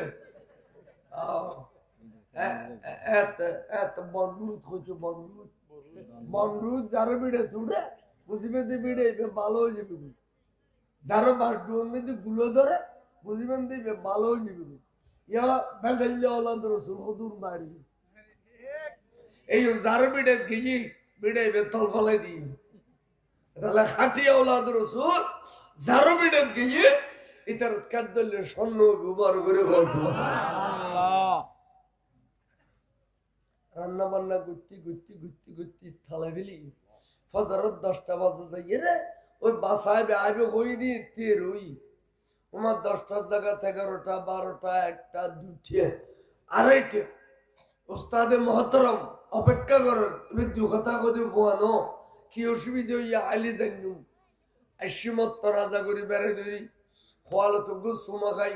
এত বনরুদ হচ্ছে বনরুদ যারা বিড়ে তুড়ে বুঝিবে যে বিড়ে ভালো হয়ে যাবে যারা বাস ডুয়ার মধ্যে গুলো ধরে বুঝিবেন দিবে ভালো হয়ে যাবে ইয়া বেসাল্লা ওলাদ রসুল হদুর মারি এই যারা বিড়ে গিয়ে বিড়ে তল ফলাই দিই তাহলে খাটিয়া ওলাদ রসুল যারা বিড়ে গিয়ে এটার কাদ্দলে স্বর্ণ ব্যবহার করে রান্না বান্না গুত্তি থালা ফেলি ফজরত 10টা বাজে যাইয়ে রে ওই বাসায় আইবে হই দি তের ওই আমার 10টার জায়গা 11টা 12টা 1টা 2টা 2:30 ওস্তাদে মহতরম অপেক্ষা করেন তুমি দু কথা কদি কোয়ানো কি অসুবিধা হইয়া আইলি জানুম আইসিমত রাজা করি বেড়ে ধরি খোয়ালো তো গুসমা খাই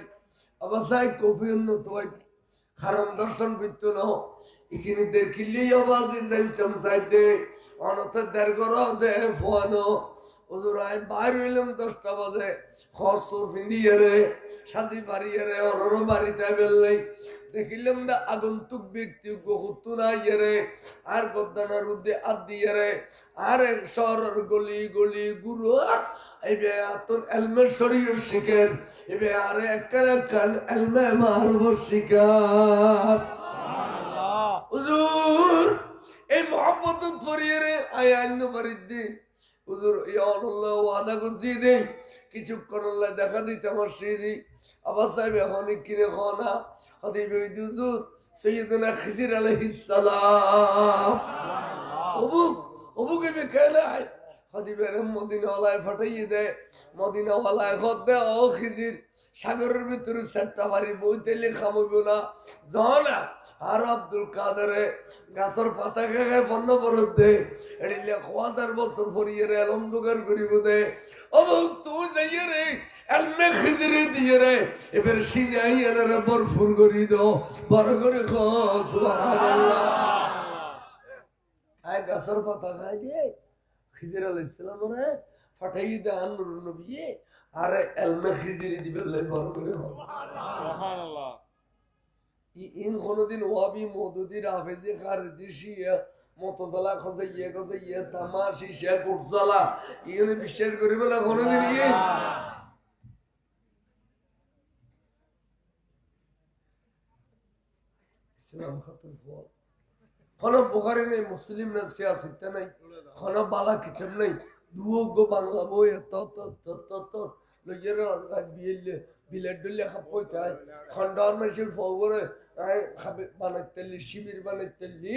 অবস্থায় কফি উন্নত হয় কারণ দর্শন করতো না এখানে দেখিলেই আওয়াজ জানতাম সাইডে অনত দের করো দে ফোয়ানো ওজোর আই বাইর হইলাম 10টা বাজে খসর ফিন্দিয়ে রে সাজি বাড়িয়ে রে অনর বাড়িতে বেললেই দেখিলাম না আগন্তুক ব্যক্তি গহতু না ইয়ে আর গদ্দানার উদ্দে আদ দিয়ে রে আর শহরের গলি গলি গুরু এবে আতন এলমে শরীর শিখেন এবে আর একখান এলমে মারব শিকার হুজুর এই মোহাম্মত পরিয়ে রে আয়ান্ন বাড়িতে হুজুর ইয়া আল্লাহ ওয়াদা করছি দে কিছুক্ষণ আল্লাহ দেখা দিতে আমার সেই আবার সাহেব এখন কিনে খাওয়া হদিবে হুজুর সৈয়দনা খিজির আলাইহিস সালাম অবুকে বে কেলায় হদিবের মদিনা ওয়ালায় ফাটাইয়ে দেয় মদিনা ওয়ালায় খদ দে ও খিজির সাগরের ভিতরে 4টা বাড়ি বইতে লেখা হইব না জানা আর আব্দুল কাদেরে গাছের পাতা খেয়ে বন্ধ বরত দে এটি লেখ 1000 বছর পরিয়ে রে এলম জোগাড় করিব দে অবুক তুই যাইয়ে রে এলমে খিজিরে দিয়ে রে এবার সিনাই এনারে বরফুর করি দাও বড় করে খো সুবহানাল্লাহ আয় গাছের পাতা খাই দিয়ে খিজির আলাইহিস সালাম রে ফাটাইয়ে দে আনুর নবী আরে এলমে খিজিরি দিবে বড় করে সুবহানাল্লাহ ইন কোনদিন ওয়াবি মওদুদি রাফেজি খারজি শিয়া মুতাযালা খজাইয়া তামাশি শেখ উরজালা ইনি বিশ্বাস করিবে না কোনদিন ইসলাম খাতুন ফল কোন বুখারী নেই মুসলিম না সিয়াসত নাই কোন বালা কিতাব নাই দুগো বাংলা বই তো লইয়ের রাত বিয়েলে বিলেট ডলে খাপইতা খন্ডার মানুষের ফগরে খাবে বানাইতেলি শিবির বানাইতেলি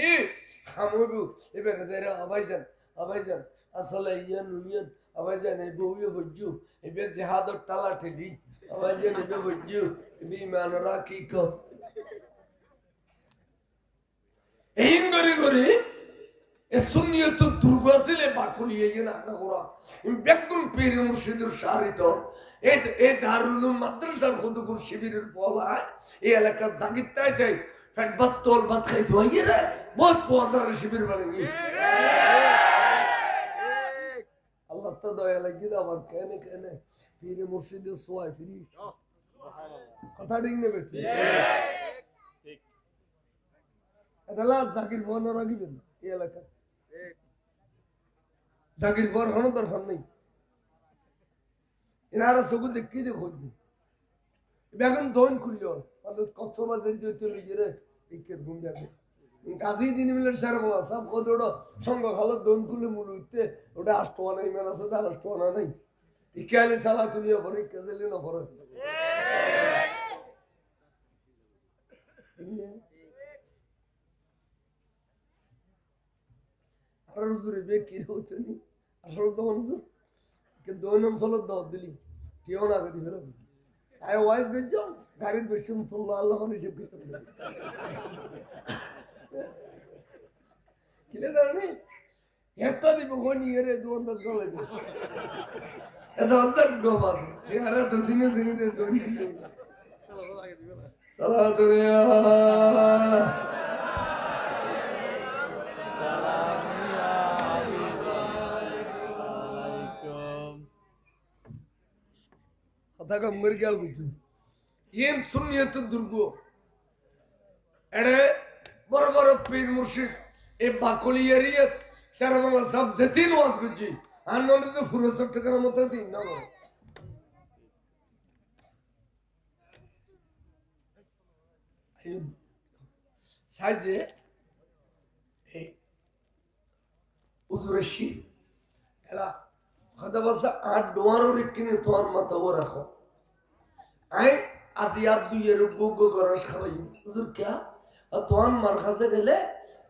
খামবু এবারে দেরা আবাইজান আসলে ইয়া নুনিয়ত আবাইজান এই বউয়ে হজ্জু এবে জিহাদর তালা ঠেলি আবাইজান এবে হজ্জু এবে ইমান রাখি ক এই গরি এ সুন্নিয়ত দুর্গাসিলে বাকুলিয়ে না করা বেকুন পীর মুর্শিদের শারিত এই দারুল উলুম মাদ্রাসার খুদুকুর শিবিরের বলা এই এলাকা জাগিরতাই দেয় পেট ভাত তোল ভাত খাই ধোয়াইয়ে রে বহুত কোয়াজার শিবির বানাই আল্লাহ তো দয়া লাগিয়ে আমার কেনে পীর মুর্শিদের সোয়াই ফিরি কথা ঠিক নেবে ঠিক এটা জাকির ভোন রাখিবেন এই এলাকা জাকির ভোর কোনো দরকার নেই এনারা চকু দেখি দেখো এখন দোন খুলল কত বাজে চলে গিয়ে ঘুম যাবে কাজী দিন মিলে স্যার বলা সব কত ওটা সঙ্গ খালো দোন খুলে মূল উঠতে ওটা 8 টাকা নাই মেলা আছে 10 টাকা নাই ইকালে সালা তুমি পরীক্ষা দিলে না পড়ে আর হুজুরে বে কি হতনি আসলে তো হুজুর কে দোন অঞ্চলত দাও দিলি কেউ না করি ফেরো আয় ওয়াইজ গজ্জো গাড়ি বসুন সাল্লাল্লাহু আলাইহি ওয়াসাল্লাম কিলে জানি একটা দিব কোনি এর দোন দস গলে এটা অন্তর গোবাদ চেহারা তো সিনে দে দোন কিলো সালাতু আলাইহি का मर गया ये सुनियत दुर्गो एड़े बड़ बड़ पीर मुर्शिद ए बाकुली एरियत सारा बांग्ला सब जतीन वाज गुजी आनंद तो फुरसत टकर मत दिन ना साजे ए उजुरशी एला खदा बस आठ डोआरो रिक्किने तोर मत वो रखो आई आदियात दु ये रुगो गरस खाई उजुर क्या तोन मारखासे गेले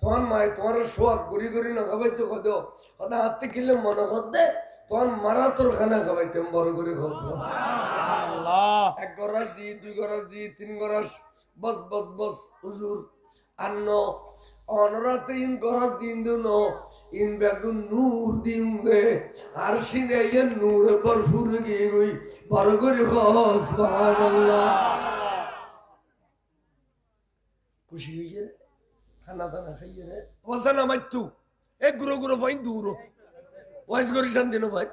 तोन माय तोर शोक गुरी गुरी न खाबाइते खदो खदा हाते किले मन खदे तोन मारा तोर खाना खाबाइते बड़ गुरी खस अल्लाह एक गरस दी दुई गरस दी तीन गरस बस बस बस हुजूर अन्नो অনরাতে ইন গরজ দিন দুনো ইন বেগুন নূর দিন দে আরশিনে ইয়ে নূরে ভরপুর গিয়ে গই বড় করে সুবহানাল্লাহ খুশি হইয়ে খানা দানা খাইয়ে রে ওসানা মাইতু এক গুরো গুরো ভাই দূরো ওয়াইস করি শান দিনো ভাই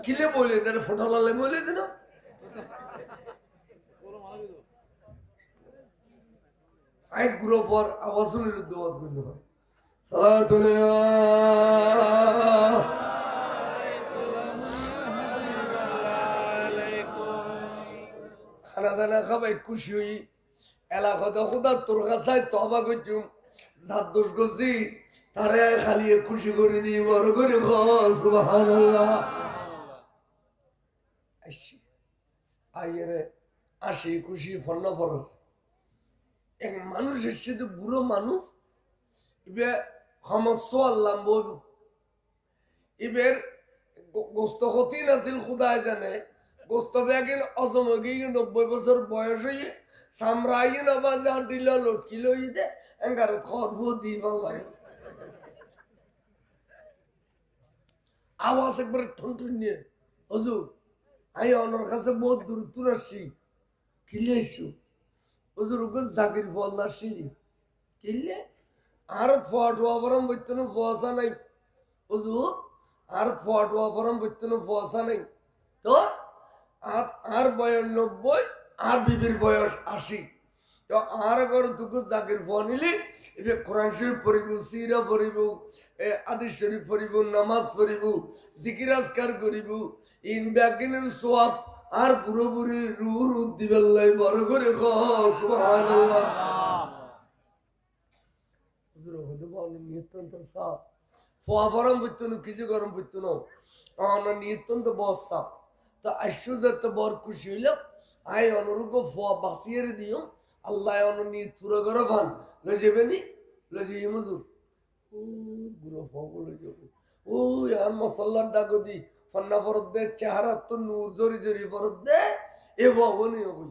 কিলে বলে দে ফটো লালে বলে দে না एक ग्रुप और आवाज़ों ने लुद्ध आवाज़ करने पर सलातुल्लाह खाना दाना खाब एक खुशी हुई एला खुदा खुदा तुरगा साय तौबा को चुम ज़ादुश को ज़ी तारे खाली एक खुशी करी दी वार करी खास सुबहानल्लाह ऐसी आये रे आशी खुशी फन्ना फरक एक मानुष ऐसे तो बुरा मानुष इबे हम सोल्लाम बोल इबे गोस्तो होती नस्ल खुदा जाने गोस्तो बेगिन अजमगी के 90 बছর বয়স হয়ে সামরাই না বাজার দিল লটকিলো ইদে এঙ্গারে খরবো দিবাল লাগে আওয়াজ একবার ঠনঠন নিয়ে হুজুর আই অনর কাছে বহুত দূর দূর আসছি কিলেছো হুজুর উগল জাকির ফল্লা সিরি কিলে আর ফটোয়া পরম বইতনো ফসা নাই হুজুর আর ফটোয়া পরম বইতনো ফসা নাই তো আর বয়স 90 আর বিবির বয়স 80 তো আর আগর দুগো জাকির ফনিলি এবে কোরআন শরীফ পড়িব সিরা পড়িব হাদিস শরীফ পড়িব নামাজ পড়িব জিকির আজকার করিব ইন ব্যাগিনের সওয়াব আর পুরো পুরি রুহ দিবেল্লাই বড় করে সুবহানাল্লাহ হুজুর হতে বল নিয়তন্ত সাফ ফোয়া গরম বইতনো কিছু গরম বইতনো অন নিয়তন্ত বস সাফ তো আশুজত বড় খুশি হইল আই অনুরূপ ফোয়া বাসিয়ে দিও আল্লাহ অন নিয়ত পুরো করে বান লই যাবেনি লই যাই হুজুর ও গুরু ফোয়া লই যাবে ও আর মুসাল্লার ডাকো দি फन्ना फरद दे चेहरा तो नूर जोरी जोरी फरद दे ए वो नहीं हो गई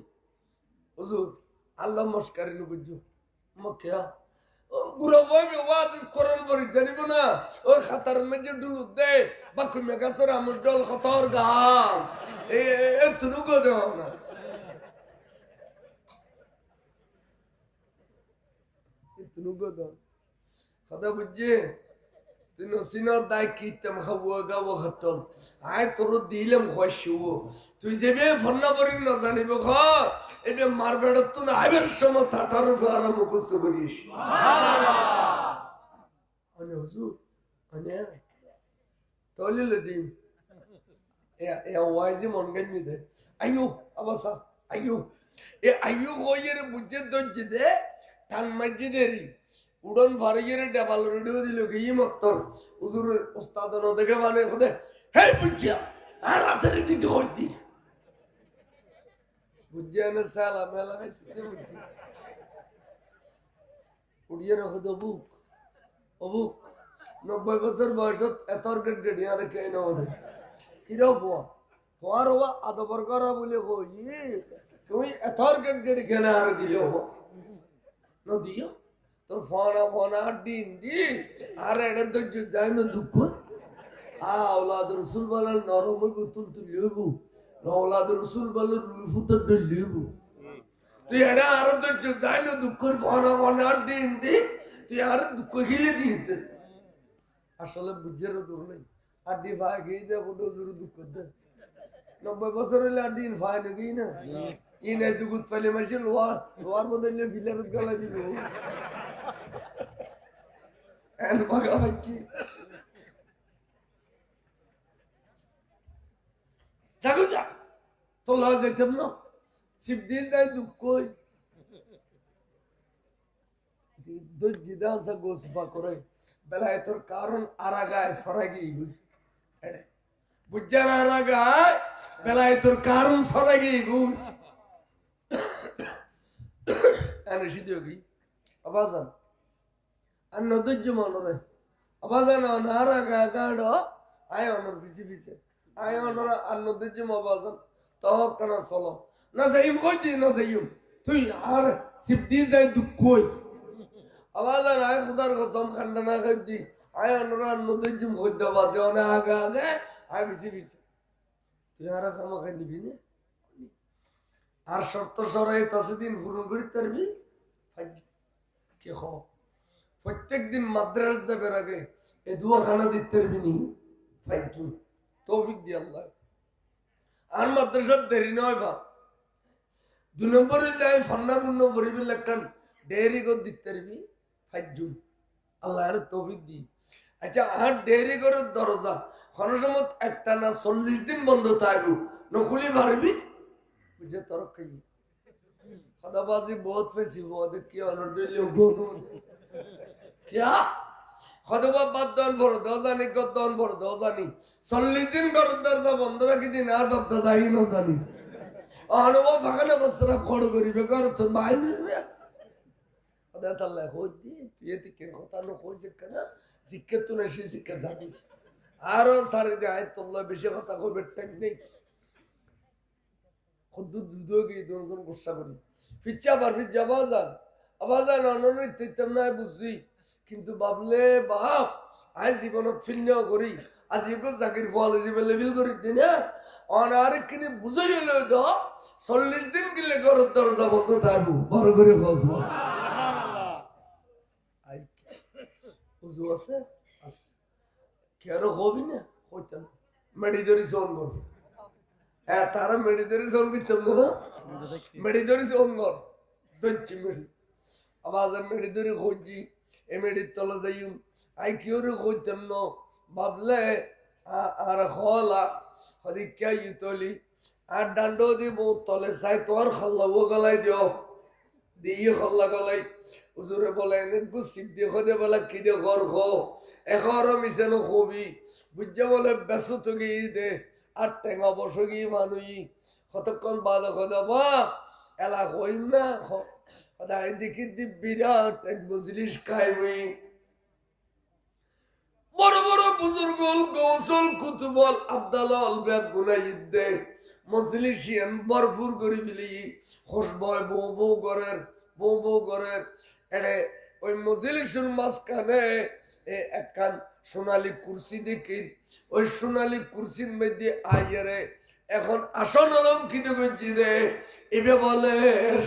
हुजूर अल्लाह मस्करी नु बुझो मक्या बुरा वो में वाद इस कुरान पर जानी बना ओ खतर में जो डुल दे बक में कसर हम डल खतर गा ए तनु को दे ना तनु को दे खदा बुझे तीनों सीना दाई कीतम खवगा वो खत्म आय तोरो दिलम खुशो तुझे भी फन्ना बरी न जानी बखा ए बे मारबेड़ तू ना आबे सम थाटार द्वारा मुकुस्त करिस सुभान अल्लाह अने हुजूर अने तोले लदी ए वाइजी मन गनी दे आयु अबसा आयु ए आयु गोयरे बुझे दज्जे टान मस्जिदेरी उड़न भारिये डबल रेडियो दिलो कि ये मत्तर उधर उस्ताद न देखे माने खुदे हे बुझिया आराधरी दी होती बुझिया ने साला मेला ऐसे बुझिया उड़िये रखो दो बुक 90 বছর বয়সত এতর গড়গড়িয়া রেখে না ওদের কিরো বুয়া তোমার ওয়া আদবর করা বলে কই তুই এতর গড়গড়ি কেন আর দিলো ন দিও तो फोना दिन दी अरे एडन तो जो जाए ना दुख औलाद रसूल वाला नरम बुतुल तो लेबू औलाद रसूल वाला रूह तो लेबू तो एडा अरे तो जो जाए ना दुख फोना दिन दी तो यार दुख हिले दी আসলে বুঝের দূর নেই আড্ডি ভাই গিয়ে দে বড় জোর দুঃখ দে 90 বছর হইলে আর দিন ফায় নাকি না ই নাই জুগুত পাইলে মাসে লোয়ার বদলে ফিলারত গলা দিব এন বাগা ভাই কি জাগো যা তো লজ দেখতাম না শিবদিন নাই দুঃখ জিদাসা গোসবা করে বেলায় তোর কারণ আরাগায় সরাগি বুঝছেন আরাগায় বেলায় তোর কারণ সরাগি গুই এনে সিদ্ধি কি আবাজান আর নদর্য মনে আবাজান আরাগা গাড়ো আয় অনর পিছে পিছে আয় অনর আর নদর্য আবাজান তহক কেন চলো না যাইম কই না যাইম তুই আর শিবদি যাই দুঃখ আবাজান আয় খুদার কসম খান্ডানা খাই দি আয় অনর আর নদর্য হইতে বাজে অনে আগে আগে আয় পিছে পিছে তুই আর কামা খাই নিবি না আর শর্ত সরাই তাছে দিন পূরণ করি পারবি কে হ প্রত্যেক দিন মাদ্রাস যাবার আগে এই দুয়াখানা দিতে পারবি নি ফাইজু তৌফিক দি আল্লাহ আর মাদ্রাসার দেরি নয় বা 2 নম্বরে যাই ফান্না গুণ্য পরিবিল একটা ডেয়ারি করে দিতে পারবি ফাইজু আল্লাহ আর তৌফিক দি আচ্ছা আর ডেয়ারি করে দরজা কোনো সময় একটা না 40 দিন বন্ধ থাকবো নকুলি পারবি मुझे तरफ कही खदाबाजी बहुत पैसी बहुत किया नडलियो गोनो क्या खदाबा बात दान भरो दोजानी को दान भरो दोजानी 40 दिन कर दरजा बंद राखी दिन আর বাপ দাদাই ন জানি আনবা ভাগনা বছরা খড় করিবে কর তো বাইন খদা তাআলা হইতি এতে কে কথা ন কইছে কেন শিক্ষা তো না সে শিক্ষা জানি আরো সারি দে আয়াতুল্লাহ বেশি কথা কইবে টাইম নেই खुद दूधो की दोनों गुस्सा करी फिच्चा पर फिर आवाजान अननित तितमना बुझी किंतु बाबले बाप आज जीवनत फिन्य करी आज इको जाकिर फल जीवन लेवल करी दिना अनार किने बुझे गेलो तो 40 दिन किले कर दरजा बंद थाकबो बड़ करे खस सुबहानाल्लाह आई बुझो আছে আছে কেন হবি না কইতাম মেডিদরি জোন করব তারা মেডিদরি জোন করতাম না মেডিদরি জোন কর দচ্ছি মেডি আবার মেডিদরি খুঁজি এ মেডির তলে যাইম আই কিওরে কইতাম না ভাবলে আর খলা হদি কে ইতলি আর ডান্ডো দিব তলে চাই তোর খল্লাবো গলাই দিও দিয়ে খল্লা গলাই হুজুরে বলে এনে গুছিপ দিয়ে খদে বলা কি দিয়ে ঘর খো এখর মিশানো খুবই বুঝা বলে ব্যস্ত গিয়ে দে আর টেঙা বসো গিয়ে মানুই কতক্ষণ বাদ খদা বা এলা কইম না খদাই দেখি দি বিরাট এক মজলিস খাইবই বড় বড় বুজুর্গল গৌসল কুতুবল আব্দালাল বেদ গুনাইদে মজলিসিয়ান ভরপুর করি ফেলি খুশবয় বউ বউ ঘরের এড়ে ওই মজলিসের মাঝখানে একখান সোনালী কুরসি দেখি ওই সোনালী কুরসির মধ্যে আইয়ারে এখন আসন অলঙ্কিত করছি রে এবে বলে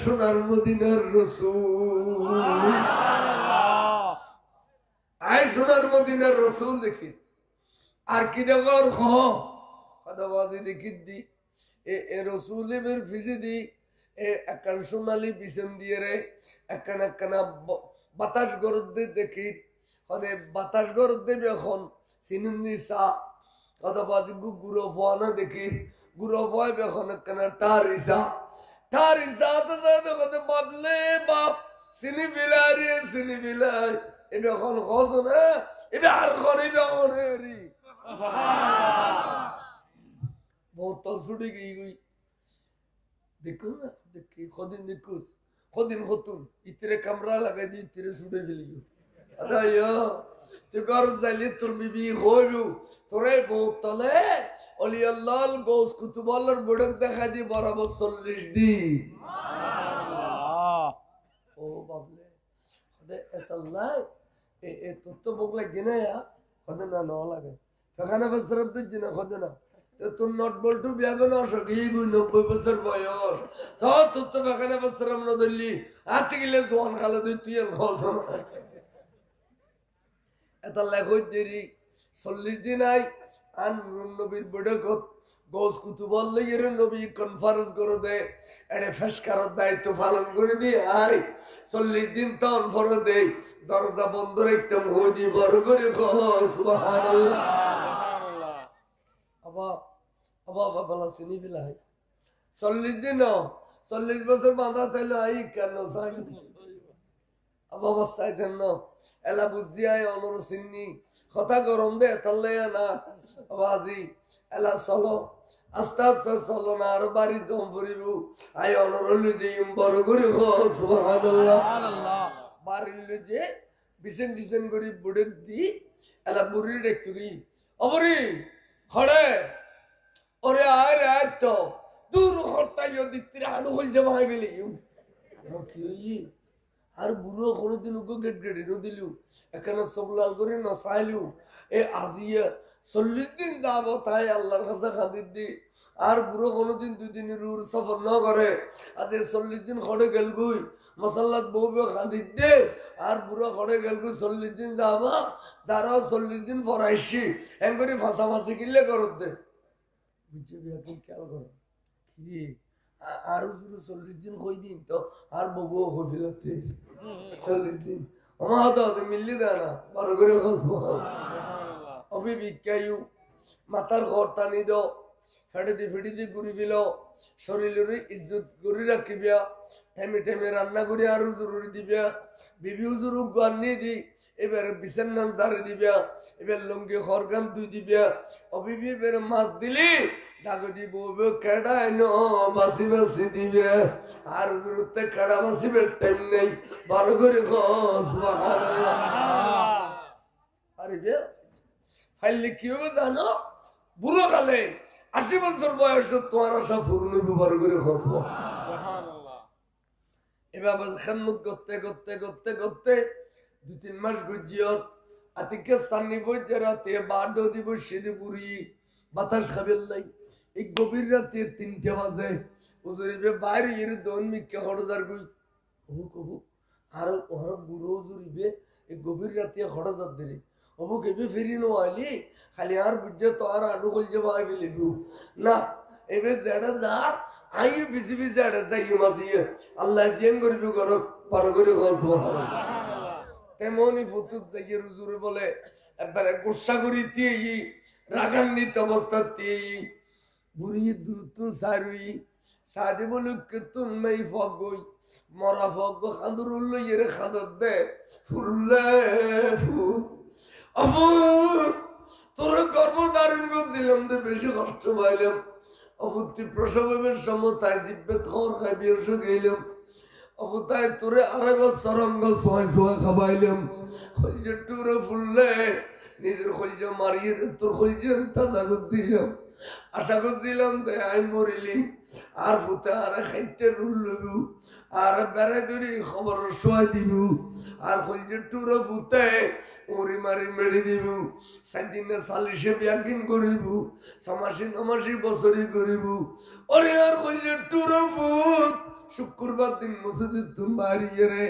সোনার মদিনার রসুল আয় সোনার মদিনার রসুল দেখি আর কি দেখর খাদাবাজি দেখি দি এ রসুল এর ফিসে দি একখান সোনালী পিছন দিয়ে রে একখানা বাতাস গরদ দেখি হদে বাতাস গরদ দেবে এখন সিনুন্দি চা খাদাবাজি গুড়ো ফোয়ানো দেখি গুড়ো ফোয়াবে এখন একখানা টার ইসা তো যাতে বাবলে বাপ চিনি বিলাই এবে এখন খোঁজ না এবে আর করে এবে বহুত তল ছুটে গই দেখুন না দেখি কদিন দেখুস কদিন হতুন ইতিরে কামরা লাগাই দি ইতিরে ছুটে ফেলি আদাইয়া তুই ঘর যাইলে তোর বিবি হইবু তোরে বহুত তলে অলি আল্লাহ গৌস কুতুবল্লার বড়ক দেখা দি বরাবর 40 দিন ও বাবলে হদে এতাল্লাহ এ তত্ত্ব বগলা গিনে হদে না ন লাগে সেখানে বছর দিন না হদে না তোর নট বল্টু বিয়াগো না সকি 90 বছর বয়স তো তত্ত্ব বেখানে বছর আমরা ধরলি আতে গেলে জোয়ান খালে তুই আর খসন এটা লেখই দেরি 40 দিন আই আন নবীর বড়কত গোস কুতুবল লইয়ের নবী কনফারেন্স করে দে এড়ে ফেসকারত দায়িত্ব পালন করে দি আই 40 দিন তন ফরে দে দরজা বন্ধ রাখতে মোদি বড় করে সুবহানাল্লাহ আবা আবা বলা চিনি বিলাই 40 দিন 40 বছর বাঁধা তাইলে আই কেন চাই আবা বাসাই দেন এলা বুঝিয়াই অনর চিনি কথা গরম দে তাহলে না আবাজি এলা চলো আস্তে আস্তে চলো না আর বাড়ি জম পড়িব আই অনরল যে বড় করে সুবহানাল্লাহ বাড়িল যে বিসেন ডিসেন করি বুড়ে দি এলা বুড়ি দেখতো কি অবরি খড়ে ওরে আয় রে আয় তো দূর হটাই যদি তিরাড়ু হল জমাই গেলি কি আর বুড়ো কোনোদিন উগো গেট গেট দিলু এখানে সব লাল করে নসাইলু এ আজিয়া 40 দিন যাব তাই আল্লাহর কাছে খাদির দি আর বুড়ো কোনোদিন 2 দিনের রুর সফর না করে আজ 40 দিন খড়ে গেল গুই মশাল্লাত বউবে খাদির দে আর বুড়ো খড়ে গেল গুই 40 দিন যাব যারা 40 দিন পর আইসি এন করে ফাঁসাফাঁসি কিনলে করত দে বুঝছে বিয়াকে খেয়াল করো কি আর 40 দিন কই দিন তো আর বউ হই ফেলতে 40 দিন আমার তো মিললি দেয় না বড় করে খসবো অভি বিকায়ু মাথার ঘর টানি দাও ফেড়ে দি ঘুরি দিল শরীরের ইজ্জত করে রাখিবা ঠেমে ঠেমে রান্না করে আরো জরুরি দিবা বিবি হুজুর গান্নি দি এবার বিছান নাম জারি দিবা এবার লঙ্গি হরগান দুই দিবা অবিবি এবার মাছ দিলি ডাকো দিব কেডা এনো বাসি বাসি দিবে আর হুজুরতে কেডা বাসিবের টাইম নেই ভালো করে সুবহানাল্লাহ আরে বে ফাইলে কি হবে জানো বুড়ো কালে 80 বছর বয়সে তোমার আশা পূর্ণ ভালো করে সুবহানাল্লাহ এভাবে খেদমত করতে করতে করতে করতে 2-3 মাস গুজিয়ত আতিকে সান্নি বইতে রাতে বাড্ড দিবস সেদি পুরি বাতাস খাবেল নাই এই গভীর রাতে 3টে বাজে হুজুরিবে বাইরে এর দন মিক্কা হড়জার গুই হুক আর ওর বুড়ো হুজুরিবে এই গভীর রাতে হড়জার দিলি অবু কেবে ফিরি নো আইলি খালি আর বুঝে তো আর আডু কল যে ভাই ফেলিবু না এবে জেডা যা আই বিসি বিসি জেডা যাই মাজিয়ে আল্লাহ জিয়ান করবি কর পার করে সুবহানাল্লাহ তেমনি ফুতুত যাইয়ে হুজুরে বলে একবারে গুসা করি দিয়ে রাগান্বিত অবস্থা দিয়ে বুড়ি দুতুন সারুই সাদি বলে কেতুন নাই ফগই মরা ফগ খান্দুরুল ইরে খান্দর দে ফুললে ফুল অবুর তোর গর্ভধারণ করছিলাম তো বেশি কষ্ট পাইলাম অবুত্তি প্রসবের সময় তাই দিব্যে খবর খাই বিয়স গেলাম অবতায় তোরে 2.5 বছর অঙ্গ সোয়া খাবাইলাম খলজে টুরে ফুললে নিজের খলজে মারিয়ে তোর খলজে তাজা করছিলাম আশা করছিলাম যে আই মরিলি আর ফুতে আর খাইতে রুল লবু আর বেড়ে ধরি খবর শোয়া দিব আর খলজে টুরে ফুতে উড়ি মারি মেরে দিব সেদিনে সালিশে বিয়াকিন করিব সমাসি নমাসি বছরই করিব ওরে আর খলজে টুরে ফুত শুক্রবার দিন মসজিদে তুমারিয়ে রে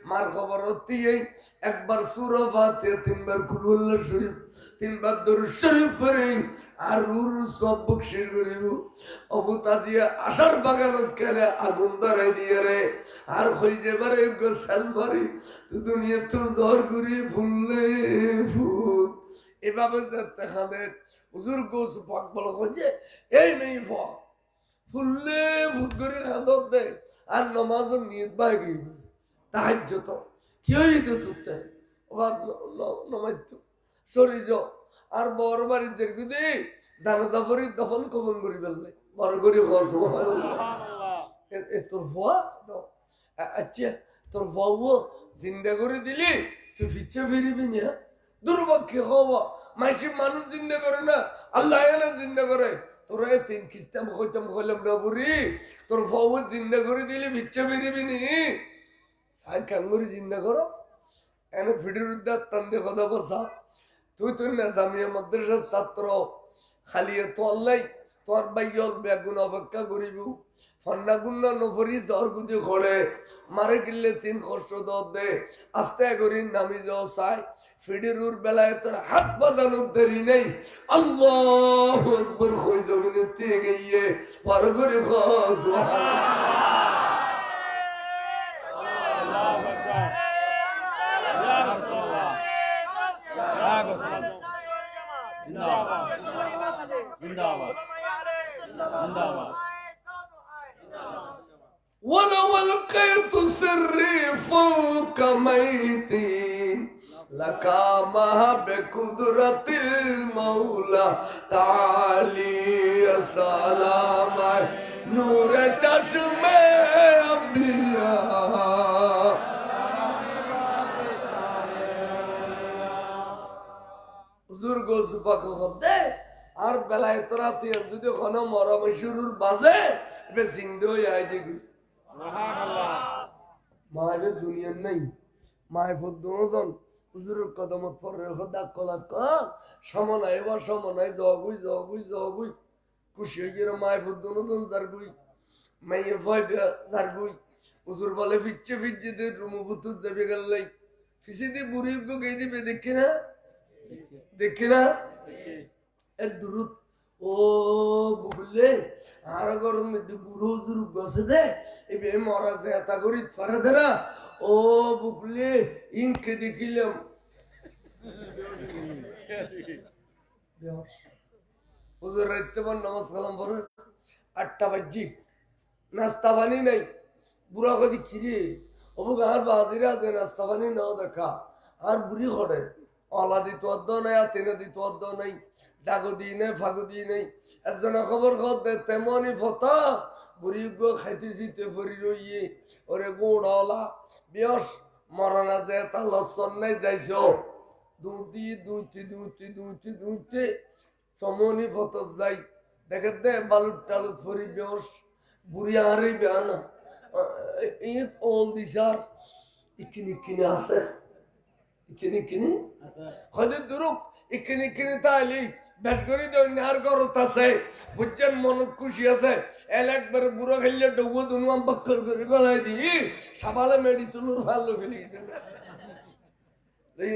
মার খবর দিয়ে একবার সূরা ফাতিহা 3বার কুলহুল্লাহ শরীফ 3বার দরুদ শরীফ পড়ে আর রুর সব বকশিশ করিব অবতা দিয়ে আশার বাগানত কেনে আগুন ধরাই দিয়ে রে আর কই যে বারে গোসাল মারি তুই দুনিয়া তোর জ্বর ঘুরি ফুললে ফুল এভাবে যেতে হবে হুজুর গোস পাক বল যে এই নেই ফা ফুললে ফুট করে খাদত দে আর নমাজের নিয়ত বাই গই তাহাজ্জুদ কি হইতে তুতে ওবাদ নমাইত সরিজ আর বড় বাড়ি দেখবি দি জানাজা পড়ি দফন কবন করি বললে বড় করে সুবহানাল্লাহ এ তোর ভুয়া আচ্ছা তোর বউ জিন্দা করে দিলি তুই পিছে ফিরিবি না দুর্ভাগ্য হওয়া মাসি মানুষ জিন্দা করে না আল্লাহ এনে জিন্দা করে তোরা 3 খ্রিস্টান হইতাম হইলাম না বুড়ি তোর বউ জিন্দা করে দিলি পিছে ফিরিবি নি সাই কাঙ্গুরি জিন্দা করো এনে ফিডির উদ্দার তন্দে কথা বসা তুই না জামিয়া মাদ্রাসার ছাত্র খালি তো আল্লাহ তোর বাইয়ল বেগুন অপেক্ষা করিব ফন্না গুন্না নফরি জ্বর গুজি খড়ে মারে কিনলে 3 কষ্ট দে আস্তে করি নামি যাও চাই ফিডিরুর বেলায় তোর হাত বাজানোর দেরি নেই আল্লাহু আকবার কই জমিনে দিয়ে গিয়ে পার করে খাস ولو القيت سري فوق ميتي لقامها بقدرة المولى تعالي السلام نور چشم انبیاء হুজুর গোসুপা দে আর বেলায় তোরা তুই যদি কোনো মরম শুরুর বাজে এবার জিন্দে হয়ে আইছে কি মায়ের দুনিয়ার নাই মায়ের ফোর দুজন হুজুরের কদমত পরে দাগ কলাক সমনায় এবার সমনায় জগুই জগুই জগুই খুশি হয়ে গেল মায়ের ফোর দুজন যার গুই মাইয়ে ভয় যার গুই হুজুর বলে ফিচ্ছে ফিচ্ছে দে রুমুভূতুর যাবে গেল ফিসি দিয়ে বুড়ি গিয়ে দিবে দেখি না দেখি না এ দূরত ও বুঝলে আর গরম মধ্যে গুরু দুরু বসে দে এবে মরা যায় তা করি পারে দেরা ও বুঝলে ইনকে দেখিলাম হুজুর রাইতে পর নামাজ কালাম পরে 8টা বাজে নাস্তা পানি নাই বুড়া কদি কিরে অবুক আর বাজিরা যে নাস্তা পানি নাও দেখা আর বুড়ি খড়ে অলা দিত নাই আতিনে দিত নাই ডাগো দিই নেই ফাগু দিই নেই একজনে খবর খত দে তেমনই ফতা বুড়ি গো খাইতে জিতে ফরি রইয়ে ওরে গোড়লা বিয়স মরনা যে তা লসন নাই যাইছ দুটি দুটি দুটি দুটি দুটি চমনি ফত যাই দেখে দে বালুট টালুট ফরি বিয়স বুড়ি আরে বেয়ানা ঈদ ওল দিশার ইকিনি কিনে আছে ইকিনি কিনি হয়তো দুরুক ইকিনি কিনি তাইলি বেশ করে আর গরত আছে বুঝছেন মনত খুশি আছে এল একবার বুড়ো খেললে ডুবো দুনুয়াম বক্কর করে গলায় দিই সাবালে মেডি তুলুর ভালো ফেলি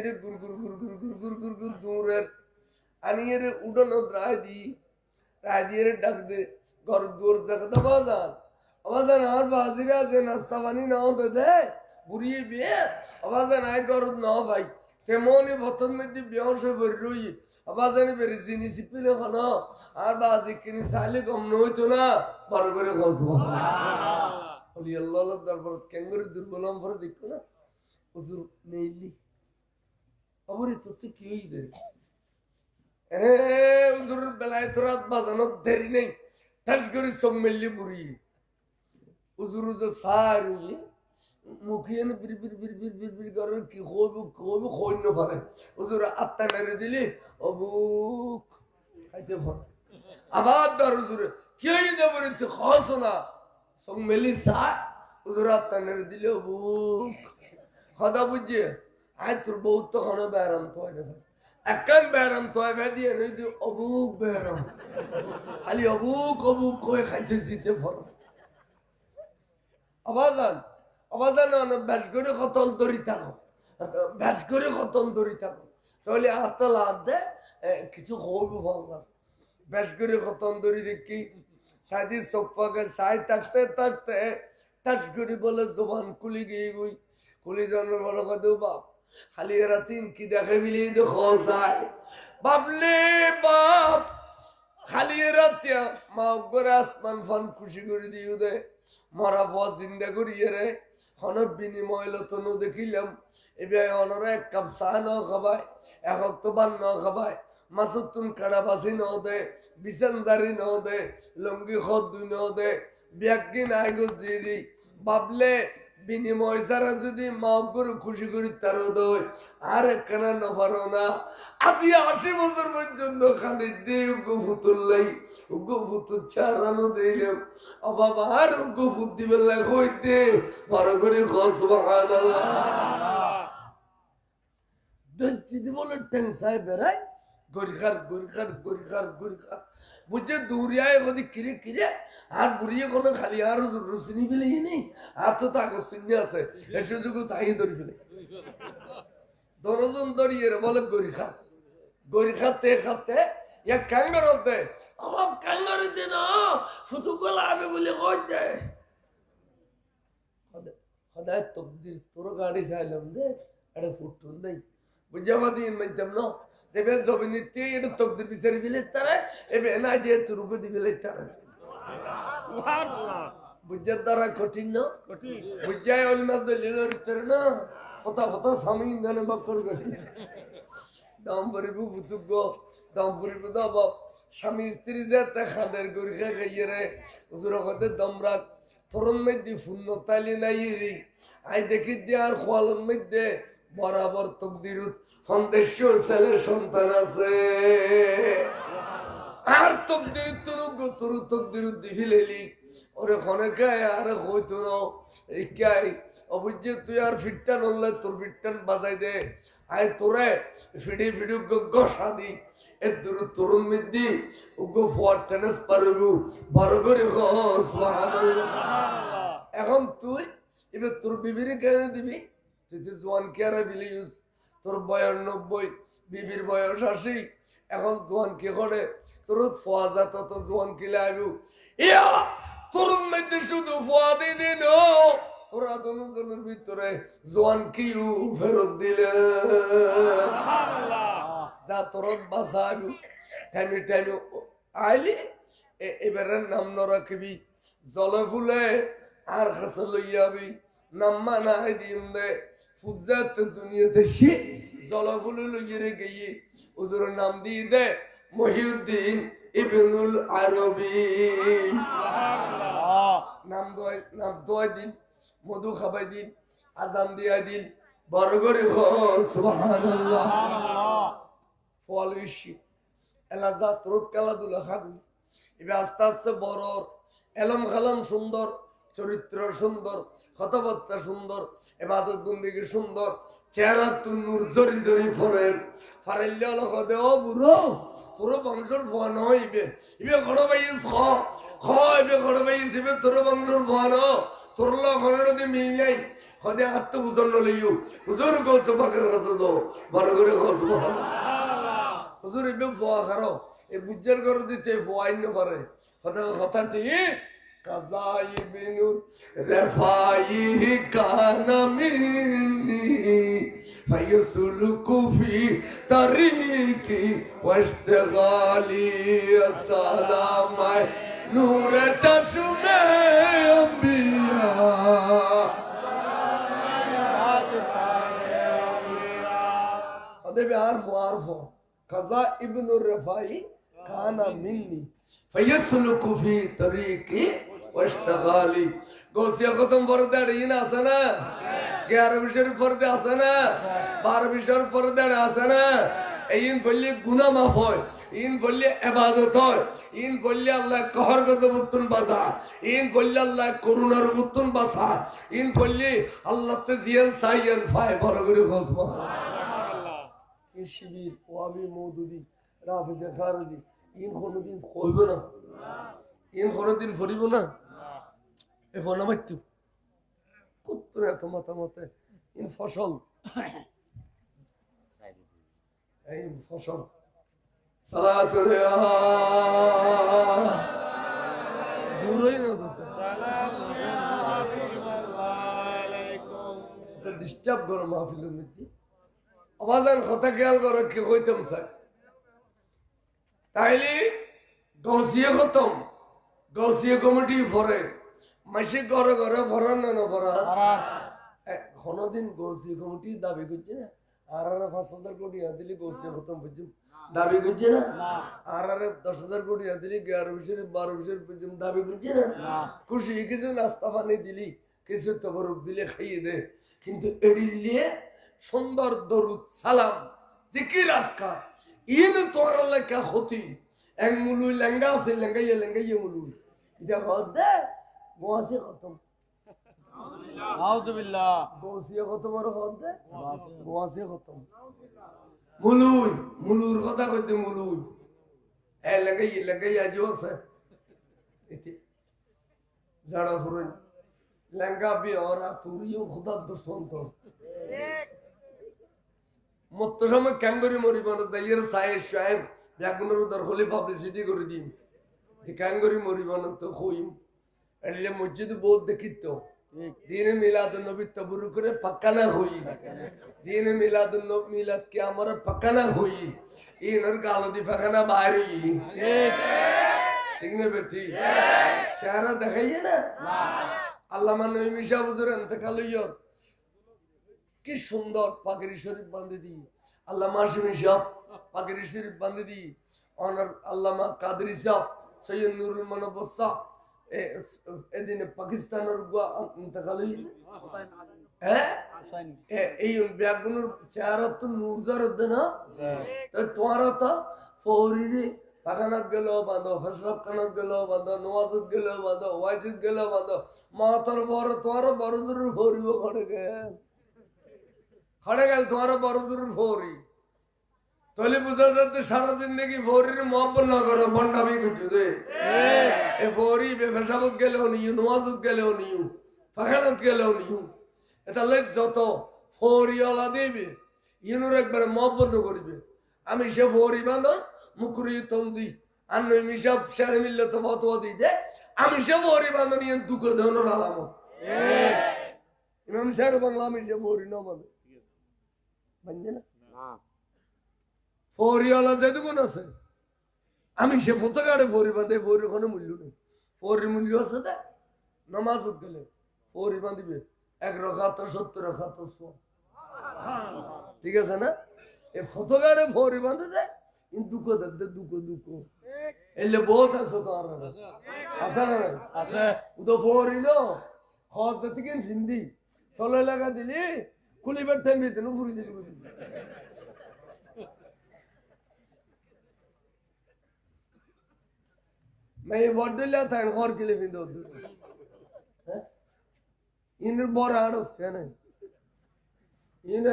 রে গুর গুর গুর গুর গুর গুর গুর গুর দূরের আনিয়ে রে উডানো রায় দিয়ে ডাক দে ঘর দূর দেখে তো আবাজান আর বাজিরা যে নাস্তা পানি নাও দে বুড়িয়ে বিয়ে আবাজান আয় গরত নাও ভাই তেমনই ভতন মধ্যে বিয়সে ভরি রই আবাজানে বেড়ে চিনি চিপিলে খানো আর বাজি কিনি চাইলে কম নইতো না বড় করে খসবো বলি আল্লাহ দরবার কেঙ্গুরি দুর্বলম ভরে দেখো না হুজুর নেইলি আবার তো কি হই দে এ হুজুর বেলায় তো রাত বাজানোর দেরি নেই ঠাস করে সব মিললি বুড়ি হুজুর যে সার মুখিয়ে বির বির বির বির বির বির করে কি কইব কইন পারে হুজুর আত্মা মেরে দিলি অবুক খাইতে ভরে আবার ধর হুজুরে কি হই দে বলি তুই খাস না সব মিলি সা হুজুর আত্মা মেরে দিলি অবুক কথা বুঝছে আয় তোর বউ তো কোনো ব্যারাম তো একখান ব্যারাম তো দিয়ে নেই তুই অবুক ব্যারাম খালি অবুক অবুক কয়ে খাইতে জিতে ভরে আবাজান বেশ করে খতন দরি থাকো বেশ করে খতন দরি থাকো তাহলে হাতটা লাদ দে কিছু হইব ভালো বেশ করে খতন দরি দেখি সাইদি সোফাকে সাই থাকতে থাকতে টাস করে বলে জবান কুলি গিয়ে গই কুলি জন্মের বড় কথা বাপ খালি এরা তিন কি দেখে মিলিয়ে দেখো যায় বাপলে বাপ খালি এরা মা করে আসমান ফান খুশি করে দিয়ে দে মরা বস জিন্দা করিয়ে রে হনর বিনিময় লতনও দেখিলাম এবার অনরা 1 কাপ চা ন খাবায় 1 অক্টোবর ন খাবায় মাসুতুন কাড়া বাসি ন দে বিসেনজারি ন দে লঙ্গি খদ দুই ন দে ব্যাগি নাই গজি বাবলে বিনিময় ছাড়া যদি মাও করে খুশি করি তারও দই আর একখানা নপারো না আজি 80 বছর পর্যন্ত খালি দিয়ে ফুতুল লাই ফুতুর চারানো দিলাম বাবা আর ফুট দিবে হইতে বড় করে সুবহানাল্লাহ যদি বলে টেনসায় বেড়ায় গরিখার গরিখার গরিখার গরিখার বুঝছে দৌড়িয়ায় কদি কিরে কিরে আর বুড়িয়ে কোনো খালি আর রুসিনি ফেলে নেই আর তো তাকে চিনি আছে এ সুযোগ তাই ধরি ফেলে দনজন দড়িয়ে বলে গরিখা গরিখাতে খাতে এক কাঙ্গার দে আমার কাঙ্গার দে না ফুটু গলা আমি বলে কই দে সদায় তকদির তোর গাড়ি চাইলাম দে এটা ফুটুন দেই বুঝে দিন মাইতাম না যেবে জমি নিতে এটা তকদির বিচারি ফেলে তারা এবে না দিয়ে তোর উপর দিয়ে ফেলে তারা বুঝার দ্বারা কঠিন না বুঝায় ওই মাছ দিলে না ফতা ফতা স্বামী ইন্ধানে বাক্কর করি দাম পরিব বুতুগ্য দাম পরিব দাব স্বামী স্ত্রী যে খাদের গরিখা খাইয়ে রে হুজুর হতে দমরাত তরুণ মধ্যে শূন্য তালি নাই রে আই দেখি দিয়ে আর খোয়ালন মধ্যে বরাবর তকদিরুত সন্দেশ ছেলের সন্তান আছে আর তকদির তোর তকদিরুত দিলেলি ওরে খনেকে আর হইতো না ইকাই অবুঝে তুই আর ফিটটান হলে তোর ফিটটান বাজাই দে আয় তোরে ফিডি ফিডি গসা দি এর দূর তরুণ মিদ্দি উগো ফোয়ার টেনিস পারবু বড় করে এখন তুই এবার তোর বিবির কেন দিবি তুই তো জোয়ান কেয়ারা বিলি ইউজ তোর বয়স 90 বিবির বয়স 80 এখন জোয়ান কে করে তোর ফোয়া যা তত জোয়ান কিলে আইবু ইয়া তোর মধ্যে শুধু ফোয়া দিয়ে দিন তোরা দুজনের ভিতরে জোয়ান কিউ ফেরত দিলে যা তোরত বাঁচাবি টাইমে টাইমে আইলি এবারের নাম ন রাখবি জলে ফুলে আর কাছে লইয়াবি নাম মানাই দিম দে ফুজাত দুনিয়াতে সে জলে ফুলে লইয়ে গিয়ে হুজুরের নাম দিয়ে দে মহিউদ্দিন ইবনুল আরবি নাম দোয় দিন মধু খাবাই দিন আজান দিয়া দিন বড় করে সুবহানাল্লাহ ফল বেশি এলাজা তোর খেলাধুলা খাবি এবার আস্তে আস্তে বড় এলম খালাম সুন্দর চরিত্র সুন্দর কথাবার্তা সুন্দর এবাদত বন্দেগী সুন্দর চেহারা তুর নূর জরি জরি ফরেন ফারাইলে অলখ দে ও বুড়ো তোর বংশর ফোয়া নইবে ইবে ঘর বাইস ইবে ঘর বাইস ইবে তোর বংশর ফোয়া ন তোর লখনের দি মিলাই হদে আত্ম বুঝন লইও হুজুর গোস বাকের কাছে যাও বড় করে গোস হুজুর ইবে ফোয়া খারো এই বুজ্জার ঘর দিতে ফোয়াই ন পারে কথা ঠিক কাজা ইবনুর রেফাই কানা মিন্নি ফায়সুলুকু ফি তারিকি ওয়াশতাগালি আসসালামাই নূরে চশমে আম্বিয়া আদেবে আরফ কাজা ইবনুর রেফাই কানা মিন্নি ফায়সুলুকু ফি তারিকি ওয়াশতাগালি গোসিয়া খতম পর্দা দিন আছে না 11 বিষয়ের পর্দা আছে না 12 বিষয়ের পর্দা আছে না এইন বললে গুনাহ মাফ হয় ইন বললে ইবাদত হয় ইন বললে আল্লাহ কহর গজবতুন বাজা ইন বললে আল্লাহ করুণার গুতুন বাসা ইন বললে আল্লাহ তে জিয়ান সাইয়ান ফায় বড় করে সুবহানাল্লাহ এই শিবির ওয়াবি মওদুদি রাফিজে খারজি ইন কোনদিন কইব না ইন কোনদিন ফরিব না এ ফোন মাইতু কুত্তর এত মাথা মাথে ইন ফসল এই ফসল সালাতু দূরই না তো ডিস্টার্ব করো মাহফিলের মধ্যে আওয়াজের কথা খেয়াল করো কি কইতাম স্যার তাইলে গৌসিয়া খতম গৌসিয়া কমিটি ফরে মাসে ঘরে ঘরে ভরান না ভরা কোনদিন গৌসিয়া কমিটি দাবি করছে না আর 5,000 কোটি দিলে গৌসিয়া খতম পর্যন্ত দাবি করছে না আর 10,000 কোটি দিলে 11-12 পর্যন্ত দাবি করছে না খুশি কিছু নাস্তা পানি দিলি কিছু তবরুক দিলে খাইয়ে দে কিন্তু এড়িয়ে সুন্দর দরুদ সালাম জিকির আজকার ইন তোর লেখা ক্ষতি এক মুলুই লেঙ্গা আছে লেঙ্গাইয়ে মুলুই এটা হদ দে গোয়াসে খতম আউযুবিল্লাহ গোয়াসে খতম আর হদ দে গোয়াসে খতম মুলুই মুলুর কথা কইতে মুলুই এলাকায় আজও আছে যারা ফুরুন লেঙ্গা বি ওরা তুরিও খোদার দুশ্মন তো মত সময় ক্যাঙ্গরি মরিব না যাইয়ের সাহেব সাহেব ব্যাগুনের উদার হলে পাবলিসিটি করে দিন ক্যাঙ্গরি মরিব না তো কইম এলে মসজিদ বহুত দেখিত দিনে মিলাদুন নবী তবরু করে পাক্কানা হই দিনে মিলাদুন নবী মিলাদ কে আমরা পাক্কানা হই ইনর গালদি পাখানা বাইরে ঠিক না বেটি চেহারা দেখাইয়ে না আল্লামা নঈমী শাহ হুজুর ইন্তেকাল হইয়া কি সুন্দর পাগড়ি শরীফ বাঁধে দি আল্লামা হাশিমি শাহ পাগড়ি শরীফ বাঁধে দি অনার আল্লামা কাদরি শাহ সৈয়দ নুরুল মানবর শাহ এদিনে পাকিস্তানের ইন্তেকাল হইয়া হ্যাঁ এই ব্যাগুনের চেহারা তো নূরদার হচ্ছে না তোমার তো ফৌরি পাখানাত গেলেও বাঁধো ফেসরাত খানাত গেলেও বাঁধো নওয়াজত গেলেও বাঁধো ওয়াইজিত গেলেও বাঁধো মাতার বড় তোমার বড় দূরের ফৌরিব খড়ে গেল তোমার বড় দূরের ফৌরি তাহলে বুঝা যাচ্ছে সারা জিন্দগি ফৌরির মহব্বত না করো বন্ডামি করছো দে এ ফৌরি ফেসাবত গেলেও নিও নওয়াজত গেলেও নিও পাখানাত গেলেও নিও তাহলে যত ফৌরিওয়ালা দেবে ইনুর একবারে মহব্বত করিবে আমি সে ফৌরি বাঁধন মুকুরি তন্দি আর নঈমী সব শেরে মিললে তো ফতোয়া দিই দে আমি সে ফৌরি বাঁধন ইয়ে দুঃখ ধরনের আলামত ইমাম শের বাংলা আমি সে ফৌরি না মানে বানছে না ফৌরিওয়ালা যেটুকুন আছে আমি সে ফতোগাড়ে ফৌরি বাঁধে ফৌরির ওখানে মূল্য নেই ফৌরির মূল্য আছে দে নামাজত গেলে ফৌরি বাঁধিবে 1 রাকাত 70 রাকাত ঠিক আছে না এ ফতোগাড়ে ফৌরি বাঁধে দেয় দুঃখ দে দুঃখ এলে বহুত আছে তো আর আছে না আছে তো ফৌরি নো হজ থেকে হিন্দি চলে লাগা দিলি কুলিবার টাইম দিতে নো ঘুরি দিলি मैं ये बॉटल लाता है और के लिए भी दो इन बोराडोस क्या नहीं इन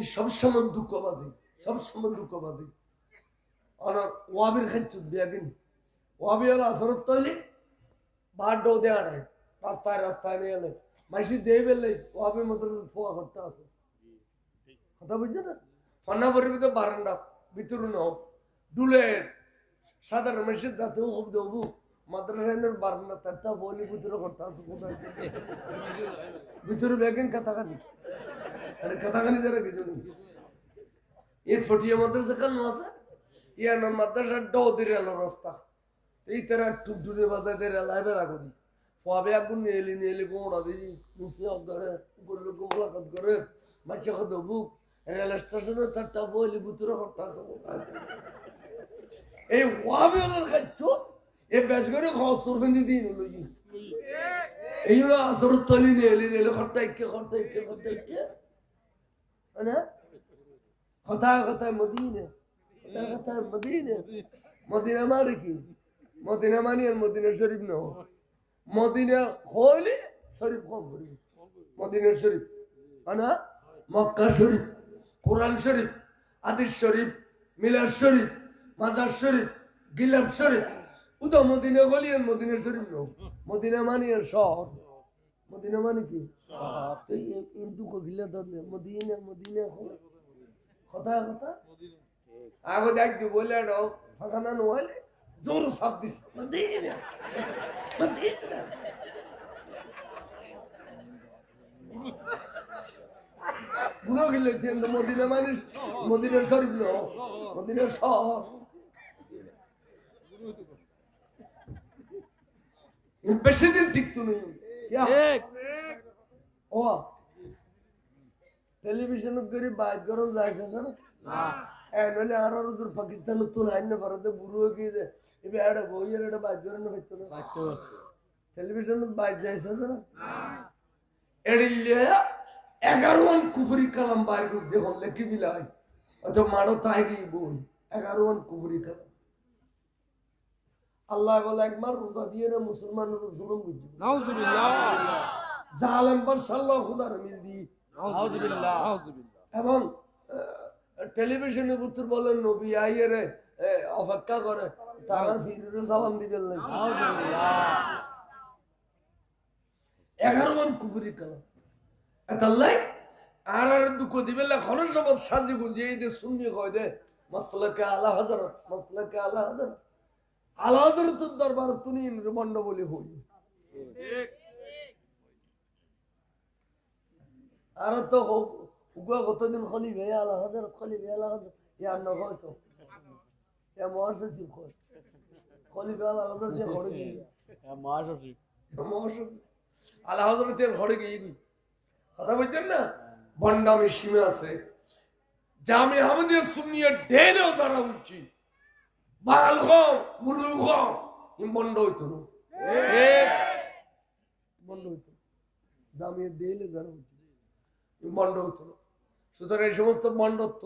सब समझ दुख बाजी सब समझ दुख बाजी और वाबिर खच्चुत बियागिन वाबी वाला असरत तो ले बाहर दो दे आ रहे रास्ता नहीं आले माइसी दे बेले वाबी मतलब फोआ करता है खता बुझे ना फन्ना बरी भी तो बारंडा बितुरु ना डुले সাধারণ মানুষের যাতে হোক দেবো মাদ্রাসার বারান্দা তারটা বলি ভিতরে করতে ভিতরে ব্যাগেন কাতাকানি আরে কাতাকানি যারা কিছু নেই এর ফটিয়া মাদ্রাসা কেন আছে ইয়ার নাম মাদ্রাসা ডৌদির এলো রাস্তা এই তারা টুকটুনে বাজাতে লাইবে রাখি পাবে আগুন নেলি গোড়া দিই মুসলিম ধরে বললো গোমলাকাত করে বাচ্চা খাদ বুক রেল স্টেশনে তারটা বলি ভিতরে করতে এই ওয়াবেলার খাচ্ছো এ বেশ করে খাওয়া সুরফেন্দি দিন হলো এই হলো আসর তলি নেলে খরটাই মানে কথায় মদিনা মদিনা মানে কি মদিনা মানি আর মদিনা শরীফ না মদিনা হইলে শরীফ কম করিবে মদিনা শরীফ না মক্কা শরীফ কোরআন শরীফ হাদিস শরীফ মিলাদ শরীফ মাজার শরীফ গিলাফ শরীফ উদা মদিনা গলিয়ান মদিনা শরীফ নো মদিনা মানি আর শহর মদিনা মানে কি তো ইন্দু কো গিলা দনে মদিনা কথা আগে দেখ দি বলে দাও ফাঁকানা নইলে জোর সাপ দিস মদিনা বুড়ো গিলে কিন্তু মদিনা মানিস মদিনা শরীফ নো মদিনা শহর বেশি দিন টিকতো নেই ও টেলিভিশন করে বাইর করন যাইছে না নইলে আর দূর পাকিস্তান তো লাইন না ভারতে বুড়ো কি এবে আড়া বইয়ের এটা বাইর করে না হইতো না টেলিভিশন বাইর যাইছে না এড়িলে 11 কুফরি কালাম বাইর করতে হলে কি বিলাই অত মারো তাই কি বই 11 কুফরি কালাম আল্লাহ বলে একবার রোজা দিয়ে না মুসলমানের জুলুম বুঝি নাউজুবিল্লাহ জালেম पर सल्लल्लाहु खुदा ने मिल दी नाउजुबिल्लाह এবং টেলিভিশনে পুত্র বলেন নবী আইয়ে অপেক্ষা করে তারা ফিরে সালাম দিবেন না 11 মান কুফরি কালাম এতাল্লাই আর দুঃখ দিবে খনের সমাজ সাজি গুজিয়ে এই শুনবি কয় দে মাসলাকে আলা হযরত মাসলাকে আলা হযরত আলা হযরতের দরবার তুমি মন্ড বলি হই আর তো উগা কতদিন খলি ভাই আলা হযরত খলি ভাই আলা হযরত ইয়া ন হয়তো ইয়া মহাসচিব খলি ভাই আলা হযরত যে ঘরে গিয়ে মহাসচিব আলা হযরতের ঘরে গিয়ে কথা বলছেন না বন্ডামি সীমা আছে জামে আহমদিয়া সুন্নিয়া ডেলেও তারা উঠছি বাল কম মুলু কম বন্ড হইতো না বন্ড হইতো জামে ডেলে যারা উঠছি বন্ড হইতো না সুতরাং এই সমস্ত বন্ডত্ব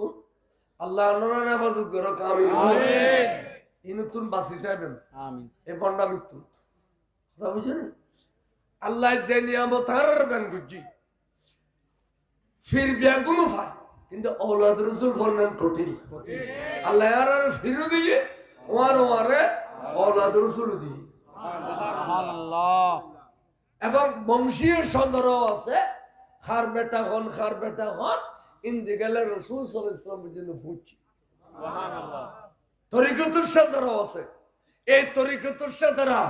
আল্লাহ আল্লাহর হেফাজত করো আমিন এই নতুন বাঁচি থাকবেন আমিন এই বন্ডামিত্ব কথা বুঝছেন আল্লাহ যে নিয়ামত হারার গান করছি ফির ব্যাগুলো ভাই কিন্তু औलाद रसूल বললেন কঠিন আল্লাহ আর ফিরে দিয়ে ওয়ারে औलाद रसूल দিয়ে সুবহানাল্লাহ এবং বংশীয় সদরও আছে খার বেটা হন ইন্দি গেলে রাসূল সাল্লাল্লাহু আলাইহি ওয়াসাল্লাম পর্যন্ত পৌঁছি সুবহানাল্লাহ তরিকতুর সদরও আছে এই তরিকতুর সদরা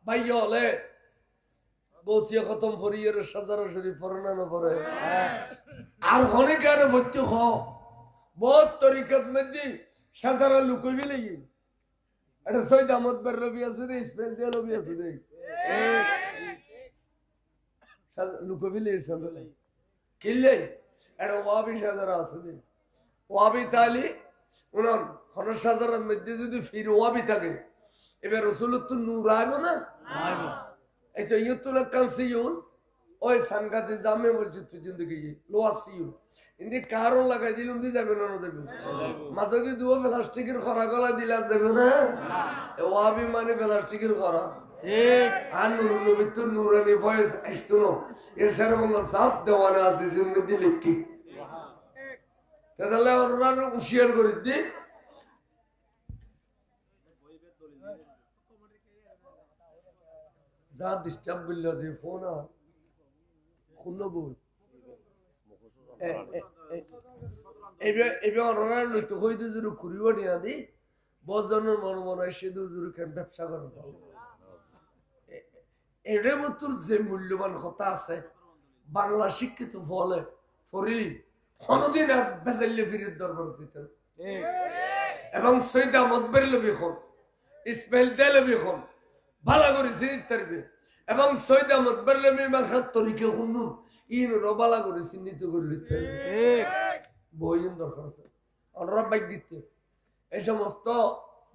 ভাইয়া হলে বসিয়া খতম ফরিয়ের সাজারা শরীফ পড়না না পড়ে আর অনেক আরে ভর্তি হ বহুত তরিকত মধ্যে সাজারা লুকইবি লাগি এটা সৈয়দ আহমদ বেরলভি আছে রে ইসমাইল দেলভি আছে রে লুকইবি লাগি সাজারা কিল্লে এটা ওয়াবি সাজারা আছে রে ওয়াবি তালি উনার খনর সাজারার মধ্যে যদি ফির ওয়াবি থাকে এবার রাসূলুল্লাহ তো নূর আইবো না আইবো ऐसे ये तो लोग कंसियून और संगा से जामे मस्जिद पे जिंदगी ये लोआसियून इन्हें कारों लगा दिल उन्हें जामे ना देबे मस्जिद दुआ प्लास्टिकर खरा गला दिला जामे ना वो भी माने प्लास्टिकर खरा ठीक आन नूर बितुर नूरानी वॉइस इस्तुनो ये सारे बंदा साफ दवाना आसे जिंदगी लिखी तदल्ला और रानो उशियर करी दी যা ডিস্টার্ব করল যে ফোন খুললো বল এবার অনার লইতে হইতে যদি ঘুরিও নিয়ে দি বজনের মনে এসে যদি ব্যবসা করেন এর মতো যে মূল্যবান কথা আছে বাংলা শিক্ষিত ফলে ফরিলি কোনদিন আর বেজাল্লে ফিরির দরবার দিতেন এবং সৈয়দ আহমদ বেরলভি খন ইসমাইল দেলভি খন ভালো করে চিনিত পারবে এবং সৈয়দ আহমদ বেরলভি মাখার তরিকে শুনুন ইন রবালা করে চিহ্নিত করে লিখতে বইন দরকার আছে ওনারা বাইক দিতে এই সমস্ত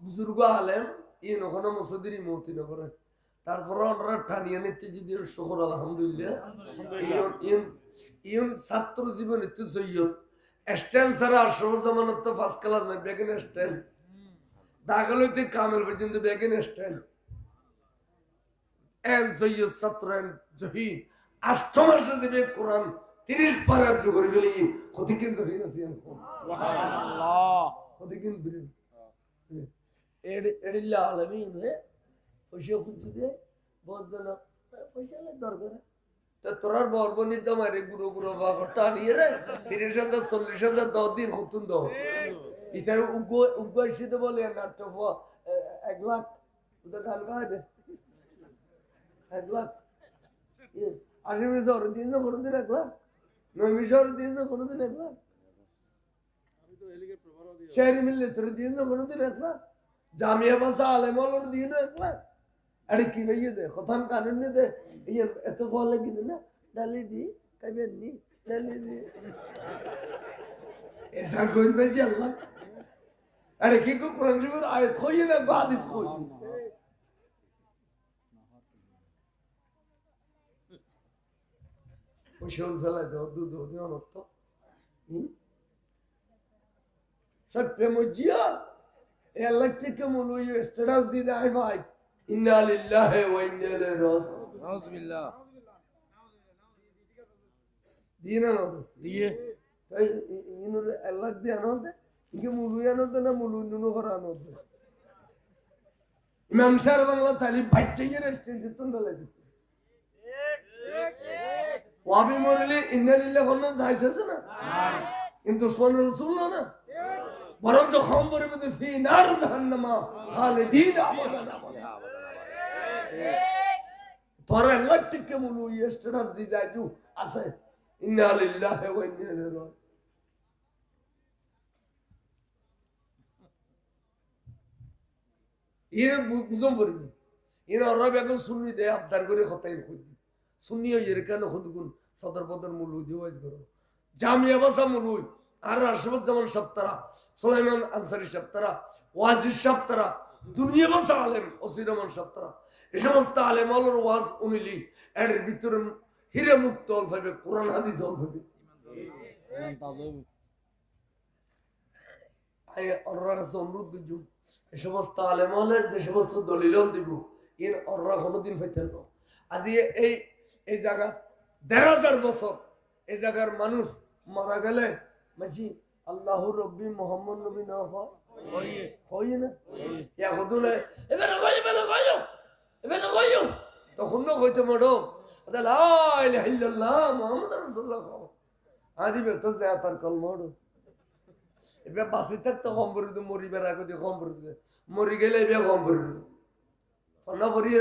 বুজুর্গ আলেম ইন ওখানে মসজিদেরই মৌতি না করে তারপরে ওনারা টানিয়ে নিতে যদি শকর আলহামদুলিল্লাহ ইন ছাত্র জীবন একটু সৈয়দ স্ট্যান্ড ছাড়া আসর জামানত তো ফার্স্ট ক্লাস নাই বেগেন স্ট্যান্ড দাখল হইতে কামেল পর্যন্ত বেগেন স্ট্যান্ড and সৈয়দ ছাত্র and জহিন 8 মাসে দেবে কোরআন 30 পারা করে গেলে ক্ষতি কিন্তু হই না সুবহানাল্লাহ ক্ষতি কিন্তু এডিল্লাহ আলামিন হে পয়সা খুঁজে দে বজনা পয়সা লে দরকার তো তোরার বরবনি জামারে গুরু গুরু বাগটা নিয়ে রে 30,000 40,000 10 দিন কতন দাও ইতার উগো এসে বলে না তো 1 লাখ ওটা গাল গায় 1 লাখ আশি মিশর দিন না কোনদিন 1 লাখ 9 মিশর দিন না কোনদিন 1 লাখ শহরি মিললে তোর দিন না কোনদিন 1 লাখ জামিয়া ভাষা আলেমর দিন 1 লাখ আরে কি হইয়ে দে খতম কানুন নে দে এই এত ফল লাগি না ডালি দি কবে নি ডালি দি এসা কোন বেজে আল্লাহ আরে কি কো কোরআন শরীফের আয়াত কইয়ে না হাদিস কই ওশন ফেলা দাও দুধ দিও না তো সব প্রেমজিয়া এ আল্লাহ থেকে মন ওই স্ট্যাটাস দি দেয় ভাই ইন্না লিল্লাহি ওয়া ইন্না ইলাইহি রাজিউন নাউযুবিল্লাহ দিনা না দিয়ে ইনুর আল্লাহ দিয়ে আনন্দে ইকে মুলুই আনন্দে না মুলুই নুনু করা আনন্দে ইমাম সাহেব বাংলা তালি বাচ্চাইয়ের রেস্টুরেন্ট লাগে ওয়াবি মরলে ইন্নালিল্লাহ কোন যাইছে না কিন্তু দুশমন রাসূল না বরং যখন পরিবর্তে ফি নার জাহান্নামা খালিদিন আবাদান তোরা আল্লাহ থেকে মুলুই রেস্টুরেন্ট দি যাইজু আছে ইন্না লিল্লাহি ওয়া ইন্না ইলাইহি রাজিউন ইয়ে বুঝম পড়বি ইয়ে অরব এখন শুনবি দে আবদার করে কথাই খুঁজবি শুনি এর কেন খুঁজগুন সদর বদর মুলুই দিওয়াজ করো জামিয়া বাসা মুলুই আর রাশিদুজ্জামান সপ্তারা সুলাইমান আনসারী সপ্তারা ওয়াজিদ সপ্তারা দুনিয়া বাসা আলেম ওসির রহমান সপ্তারা এই সমস্ত আলেম আলোর ওয়াজ উনিলি এর ভিতরে হিরে মুক্ত অল ভাবে কোরআন হাদিস অল ভাবে অন্যরা কাছে অনুরোধ করছি এই সমস্ত আলেম হলে যে সমস্ত দলিল দিব এর অন্যরা কোনোদিন পাইতেন না আজ এই জায়গা ১,৫০০ বছর এই জায়গার মানুষ মারা গেলে মাসি আল্লাহ রব্বি মোহাম্মদ নবী না হয় না তখন না কইতে মারো মোহাম্মদ রাসূলুল্লাহ আদিবে তো তার কলমড় এবার বাসি থাকতো কম করে দিত মরিবার আগে দিয়ে কম করে দিত মরি গেলে এবার কম করে দিত ফন্না পরিয়ে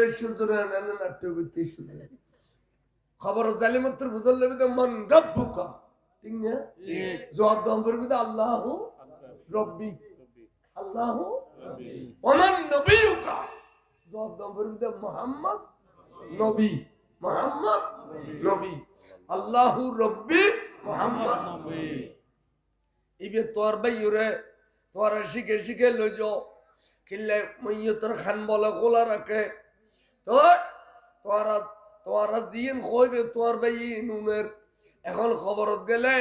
নাট্য করতে খবর জালি মাত্র বুঝল লেবে তো মন রব্বুকা ঠিক না জবাব দাম করবি তো আল্লাহ রব্বি আল্লাহ ওমান নবিয়ুকা জবাব দাম করবি তো মুহাম্মদ নবী মুহাম্মদ নবী আল্লাহ রব্বি মুহাম্মদ নবী ইবে তোর বাইরে তোর শিখে শিখে লইজ কিল্লে মইয়তর খান বলে গোলা রাখে তোরা জিন কইবে তোর বাই নুনের এখন খবরত গেলে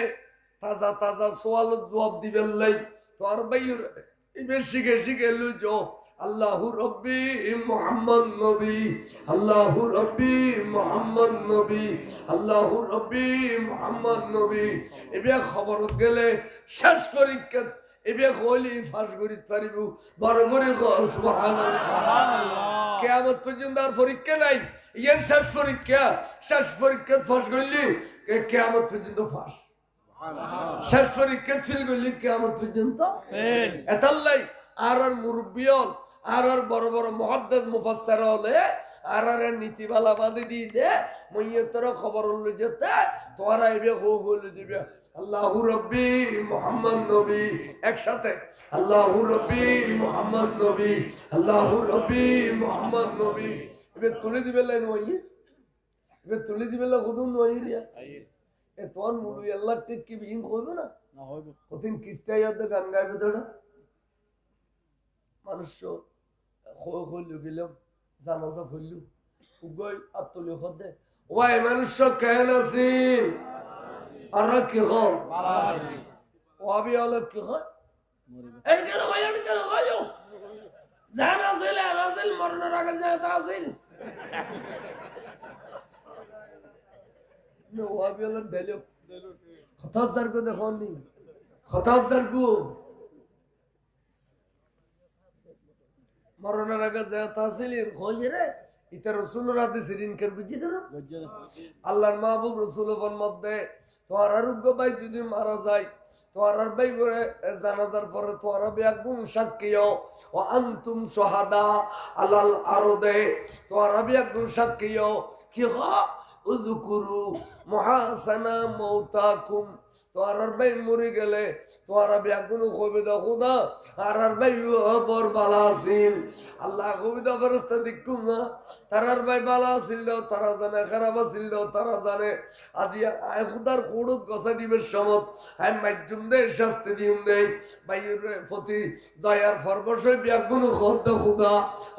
তাজা তাজা সওয়ালত জবাব দিবেন লাই তোর বাইরে ইবে শিখে শিখে লইজ আল্লাহু রব্বি মুহাম্মদ নবী আল্লাহু রব্বি মুহাম্মদ নবী আল্লাহু রব্বি মুহাম্মদ নবী এবে খবরত গেলে শেষ পরীক্ষা এবে কইলি ফাঁস করি পারিব বড় করে সুবহানাল্লাহ কিয়ামত পর্যন্ত আর পরীক্ষা নাই এর শেষ পরীক্ষা ফাঁস করলি কিয়ামত পর্যন্ত ফাঁস শেষ পরীক্ষা ফেল করলি কিয়ামত পর্যন্ত ফেল এতাল্লাই আর মুরব্বিয়ল আর বড় বড় মুহাদ্দিস মুফাসসির হলে আর নীতিবালা বাঁধে দিয়ে দে মইয়তর খবর হল যেতে তোরা এবে হলে দিবে আল্লাহু রব্বি মুহাম্মদ নবী একসাথে আল্লাহু রব্বি মুহাম্মদ নবী আল্লাহু রব্বি মুহাম্মদ নবী এবে তুলে দিবে লাইন ওই এবে তুলে দিবে লা গুদুন ওই রিয়া এ তোর মুলুই আল্লাহ ঠিক কি বিন কইবে না না হইবে কতদিন কিস্তায়াতে গান গাইবে তোরা মানুষ হইল গেলাম জানাজা হইল উগই আত্মলি হদে ওই মানুষ কেন আছেন আর কি হল ওয়াবি হলো কি হয় এই কেন ভাইয়া কেন ভাইও জানা ছিল রাসূল মরণের আগে জানা আছিল নো ওয়াবি হলো দিলো খতাজার কো দেখনি খতাজার কো মরণের আগে জানা আছিল কই রে এটা রাসূলুর হাদিস ইনকার বুঝি ধরো আল্লাহর মাহবুব রাসূলের মধ্যে তোমার আরোগ্য ভাই যদি মারা যায় তোমার ভাই করে জানাজার পরে তোমার বিয়াগুন সাক্ষীও ও আনতুম শুহাদা আলাল আরদে তোমার বিয়াগুন সাক্ষীও কি হয় উযকুরু মুহাসানা মাউতাকুম তোমার ভাই মরে গেলে তোমার বিয়াগুন কইবে দাও খোদা আর ভাই বর বালা আছিল আল্লাহ কইবে দাও ফেরেশতা দেখুম না তারার ভাই বালা আছিল দাও তারা জানে খারাপ আছিল দাও তারা জানে আজি আয় খোদার কোড়ত গসা দিবে সমত আই মাইজুম দে শাস্তি দিম দে ভাইয়ের প্রতি দয়ার ফরবশে বিয়াগুন খোদ খোদা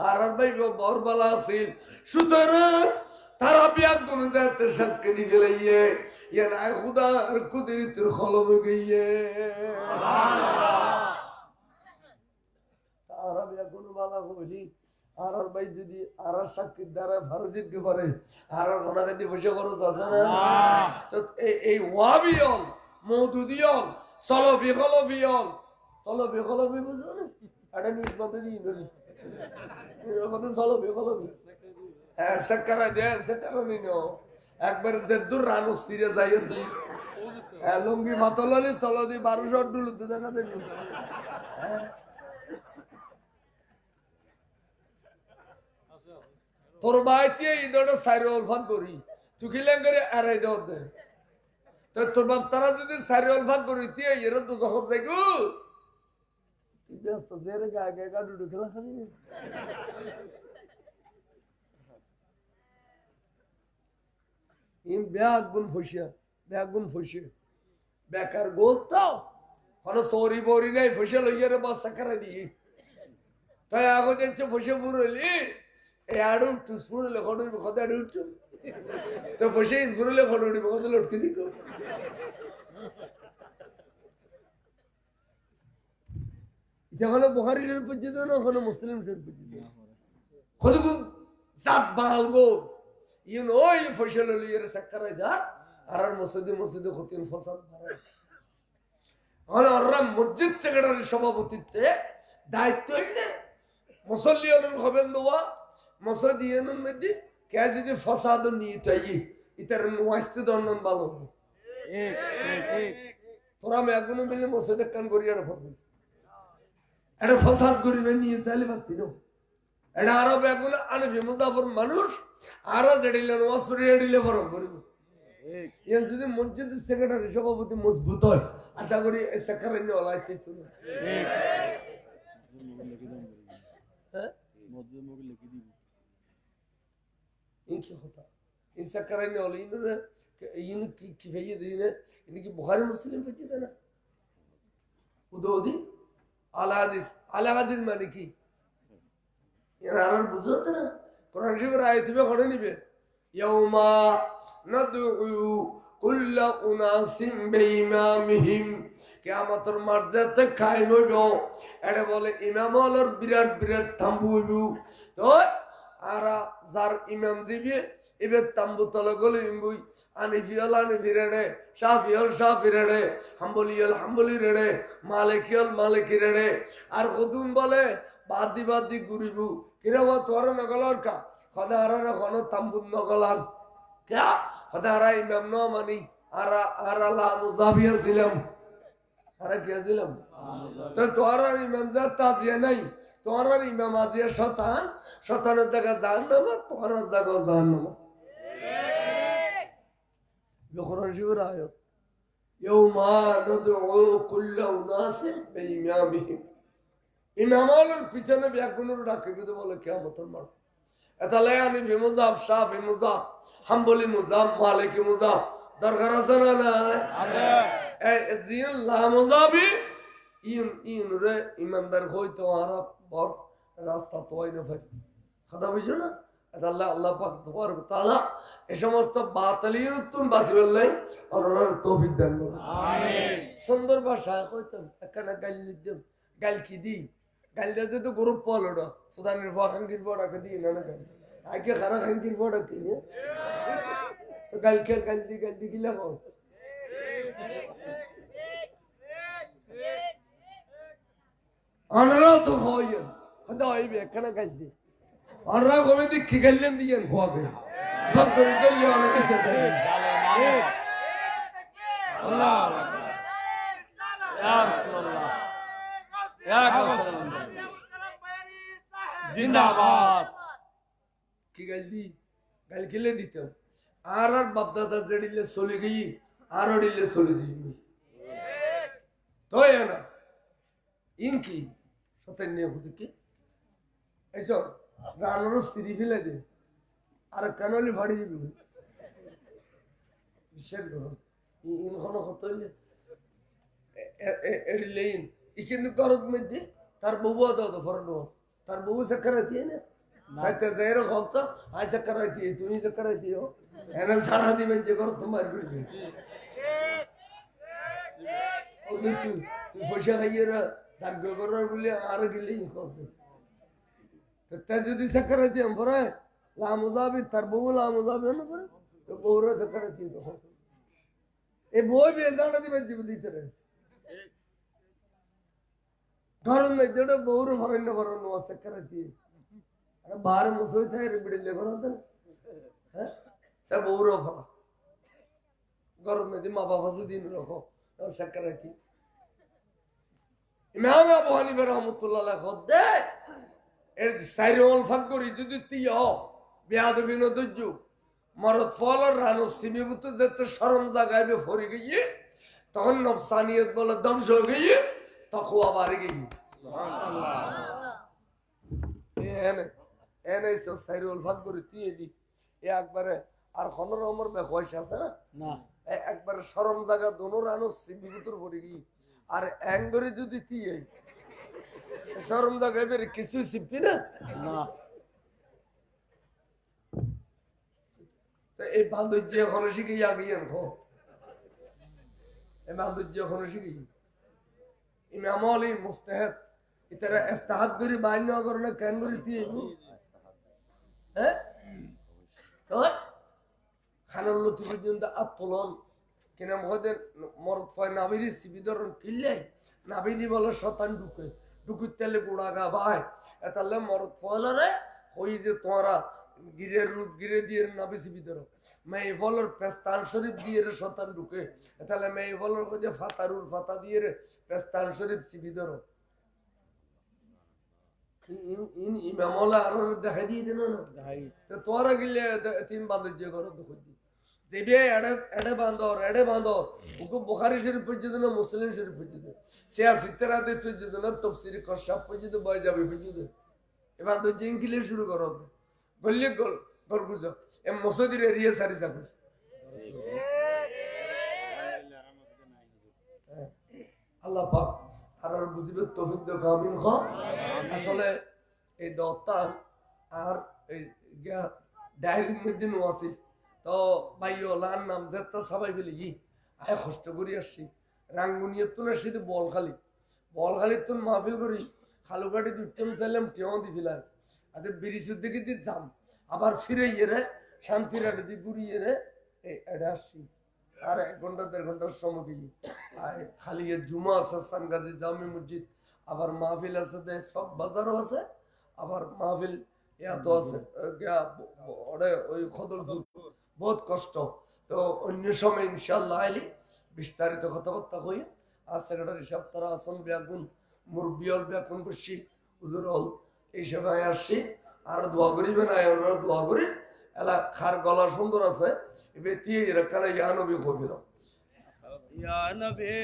আর ভাই বর বালা আছিল সুতরাং তারা বিয়াগুন যাতে সাক্ষী দিবে লইয়ে ইয়া না খোদা আর কুদরতের খলম গইয়ে সুবহানাল্লাহ তারা বিয়াগুন বালা কইলি আর ভাই যদি আর সাক্ষীর দ্বারা ফরজিত পারে আর ঘোড়া দিয়ে বসে খরচ আছে না তো এই ওয়াবিয়ল মওদুদিয়ল সলফি খলফিয়ল সলফি খলফি বুঝো না এটা নিসবতে দিই ধরি কত সলফি খলফি হ্যাঁ সাকারা দেন সাকারা নিনো একবার দেদুর রানো সিরে যাইয়ে দিই লঙ্গি ভাতলালি তলদি 1200 ডুলুতে দেখা দেন তোর বাইতে ইদড় সাইরল ফান করি চুকিলেন করে আড়াই দাও দে তো তোর বাপ তারা যদি সাইরল ফান করি তে এর তো যখন যাইগো তুই ব্যস্ত জেরে গাগে গাডুডু খেলা খাবি ইম ব্যাগুন ফসিয়া বেকার গোতাও কোন সরি বরি নাই ফসে লইয়া রে বাস সাকারা দিয়ে তাই আগো দেনছে ফসে পুরলি এই আড়ু সুরলে খড়ুই কথা আড়ু তো ফসে সুরলে খড়ুই কথা লটকে দিত যখন বুখারী শরীফ পর্যন্ত না ওখানে মুসলিম শরীফ পর্যন্ত কতগুণ জাত বালগো ইউন ওই ফসল লিয়ে সাকারা যা আর মসজিদে খতিন ফসাদ বাড়ায় মসজিদ সেক্রেটারি সভাপতিত্বে দায়িত্ব হইলে মুসল্লিয়নের হবেন দেওয়া মসজিদের মধ্যে কে যদি ফসাদ নিয়ে তাই ইতার ওয়াস্তে দন্ডন ভালো তোরা আমি এখনো মিলে মসজিদে কান করি আর ফরবি এটা ফসাদ করিবে নিয়ে তাহলে পাচ্ছি না এটা আরো এগুলো আনবি মুজাফর মানুষ আরো জেডিলে ওয়াসুরি এডিলে বড় করিব যদি মসজিদের সেক্রেটারি সভাপতি মজবুত হয় আশা করি সেক্রেটারি ওলাইতে তো বুখারী মুসলিম পড়ছে না উদৌদি আলাহাদিস মানে কি এরা আর বুঝতে না কোরআন শরীফের আয়াত হবে নিবে ইয়াউমা নাদউ কুল্লা উনাসিম বিইমামিহিম কিয়ামতের মারজাতে কায়েম হইব এটা বলে ইমাম হলর বিরাট বিরাট তাম্বু হইব তো আরা যার ইমাম দিবে এবে তাম্বু তলে গলে ইমবুই আনিফিয়াল আনিফি রেড়ে শাফিয়াল শাফি রেড়ে হাম্বলিয়াল হাম্বলি রেড়ে মালিকিয়াল মালিকি রেড়ে আর কতুন বলে বাদি বাদি ঘুরিবু কিরবা তোর নগলার কা খদারা কোনো তাম্বু নগলার क्या खदारा इमाम नो मानी आरा ला मुजाबिया ছিলাম আরা কি ছিলাম তো তোরা ইমাম জাতা দিয়ে নাই তোরা ইমাম দিয়ে শতানের জায়গা জাহান্নাম তোরা জায়গা জাহান্নাম ঠিক কোরআন শরীফের আয়াত ইয়াউমা নাদউ কুল্লা উনাসিম বিইমামিহিম ইমামের পিছনে ব্যাগুনের ডাকে কিন্তু বলে কিয়ামতের মাঠ এতালে আমি মুজাব শাফি মুজাব হাম্বলি মুজাব মালিকি মুজাব দরকার আছে না আছে এই জিন লা মুজাবি ইন রে ইমানদার হইতো আর বড় রাস্তা তোই না ভাই কথা বুঝছো না আল্লাহ আল্লাহ পাক তাবারক তাআলা এই সমস্ত বাতিলিয়তুন বাসিবল্লাই আল্লাহর তৌফিক দান করুন আমিন সুন্দর ভাষায় কইতাম একখানা গাল দিতাম গাল কি দি গাল দিতে তো গ্রুপ পলড় সুদানের ফাখাঙ্গির বড়াকে দি না গাল আগে খারা খাঙ্গির বড়া কি তো গাল দি কি লাগাও আনরা তো হয় হদা হইবে একখানা গাল দি আনরা কমে দি কি গাললেন দিয়েন খোয়াবে সব করে গেল অনেক কিছু আল্লাহ ইয়া রাসূলুল্লাহ ইয়া রাসূলুল্লাহ জিন্দাবাদ কি গাল খেলে দিতাম আর বাপদাদা জেডিলে চলে গই আর ওডিলে চলে যাই তো না ইনকি সতেন হতে কি এইসব রানোর স্ত্রী ফেলে দে আর কানলি ভাড়ি দিবি বিশ্বাস করো ইনখানো কত হইলে এডিলেইন ই কিন্তু করত মধ্যে তার বউ দাও তো ফরন তার বউ চক্কর দিয়ে না আচ্ছা যাইরো খত আই চক্কর দিয়ে তুমি চক্কর দিও এনা সারা দিবেন যে করত তোমার করবে ও তুই পয়সা খাইয়েরা তার গগর বলে আর গিলেই কত তা যদি চক্কর দিয়ে পরে লা মুজাবি তার বউ লা মুজাবি না পরে তো বউরা চক্কর দিয়ে তো এ বই বেজানা দিবেন জীবন দিতে রে কারণ মেয়েটা বউর হরণ্য বরণ আছে করাতি বারে মুসই থাকে রে বিড়ে লেখো না হ্যাঁ সে বউর ফরা গরম মেয়ে মা বাবা সে দিন রাখো সাকারাতি ইমাম আবু হানিফা রাহমাতুল্লাহ আলাইহি খোদে এর সাইরুল ফাকরি যদি তিয় বেয়াদবি নদজ্জ মরদ ফলর রানো সিমিবুত যেতে শরম জাগাইবে ফরি গিয়ে তখন নফসানিয়ত বলে ধ্বংস হয়ে গিয়ে তাকওয়া বাড়ে গিয়ে সুবহানাল্লাহ এনে এনে সো সাইরুল ফাকরি তিয়ে দি এ একবারে আর খনর ওমর বে কয়স আছে না না একবারে শরম জাগা দোনো রানো সিমিবুতর ফরি গিয়ে আর অ্যাঙ্গরে যদি তিয়ে শরম জাগাইবে কিছু সিপি না না এই বান্ধব্য এখনো শিখে গিয়ে খো এই বান্ধব্য এখনো শিখি ইমাম আলী মুস্তাহাদ ইতারা ইস্তাহাদ করে মান্য করনে কেন করে দিয়ে হ্যাঁ তো খানাল্লতি পর্যন্ত আত্মলন কিনা মহদের মরদ ফয় নাবিরি সিবিদরন কিল্লাই নাবিনি বলে শতান ঢুকে ঢুকুর তেলে গুড়া গা ভাই এতালে মরদ ফয়লরে ওই যে তোমরা গিরের রূপ গিরে দিয়ে নাবি সিবিদর মেয়ে ফলর পেস্তান শরীফ দিয়ে রে শতান ঢুকে তাহলে মেয়ে ফলর যে ফাতারুর ফাতা দিয়ে রে পেস্তান শরীফ সিবিদর ইমামলা আর দেখা দিয়ে দেন না তো তোরা গিলে তিন বান্ধব যে ঘর দেখো দেবে এড়ে বান্ধর ওকে বুখারী শরীফ পর্যন্ত না মুসলিম শরীফ পর্যন্ত সে আর সিত্তেরাতে পর্যন্ত না তফসিরি কশাব পর্যন্ত বয় যাবে পর্যন্ত এবার তো জিঙ্কিলে শুরু করো বললে গরগুজ এ মসজিদের এরিয়া সারি যাবে আল্লাহ পাক আর বুঝিবে তৌফিক দাও আমিন খ আসলে এই দত্তা আর এই ডায়েরির মধ্যে নো আছে তো ভাইও লান নাম যেটা সবাই বলে ই আয় কষ্ট করি আসছি রাঙ্গুনিয়ে তো না সেটা বলখালি তো মাহফিল করি খালুঘাটি দুটম চাইলাম টেও দি ফেলার আচ্ছা বিরিশুর দিকে দিয়ে যাম আবার ফিরে ইয়ে শান্তির আড়ে দিয়ে ঘুরিয়ে রে এটা আসছি আর 1 ঘন্টা 1.5 ঘন্টার সময় গিয়ে খালি জুমা আছে সানগাজি জামি মসজিদ আবার মাহফিল আছে সব বাজারও আছে আবার মাহফিল ইয়াতো আছে ওই খদলপুর বহুত কষ্ট তো অন্য সময় ইনশাআল্লাহ আইলি বিস্তারিত কথাবার্তা হই আর সেক্রেটারি সাহেব তারা আসন ব্যাগুন মুরব্বিয়ল ব্যাগুন বসছি হুজুর হল এই সময় আসছি আর দোয়া করিবেন আয়নরা দোয়া করি এলা খার গলা সুন্দর আছে এবে তিয়ে রাখালে ইয়া নবী কইল ইয়া নবী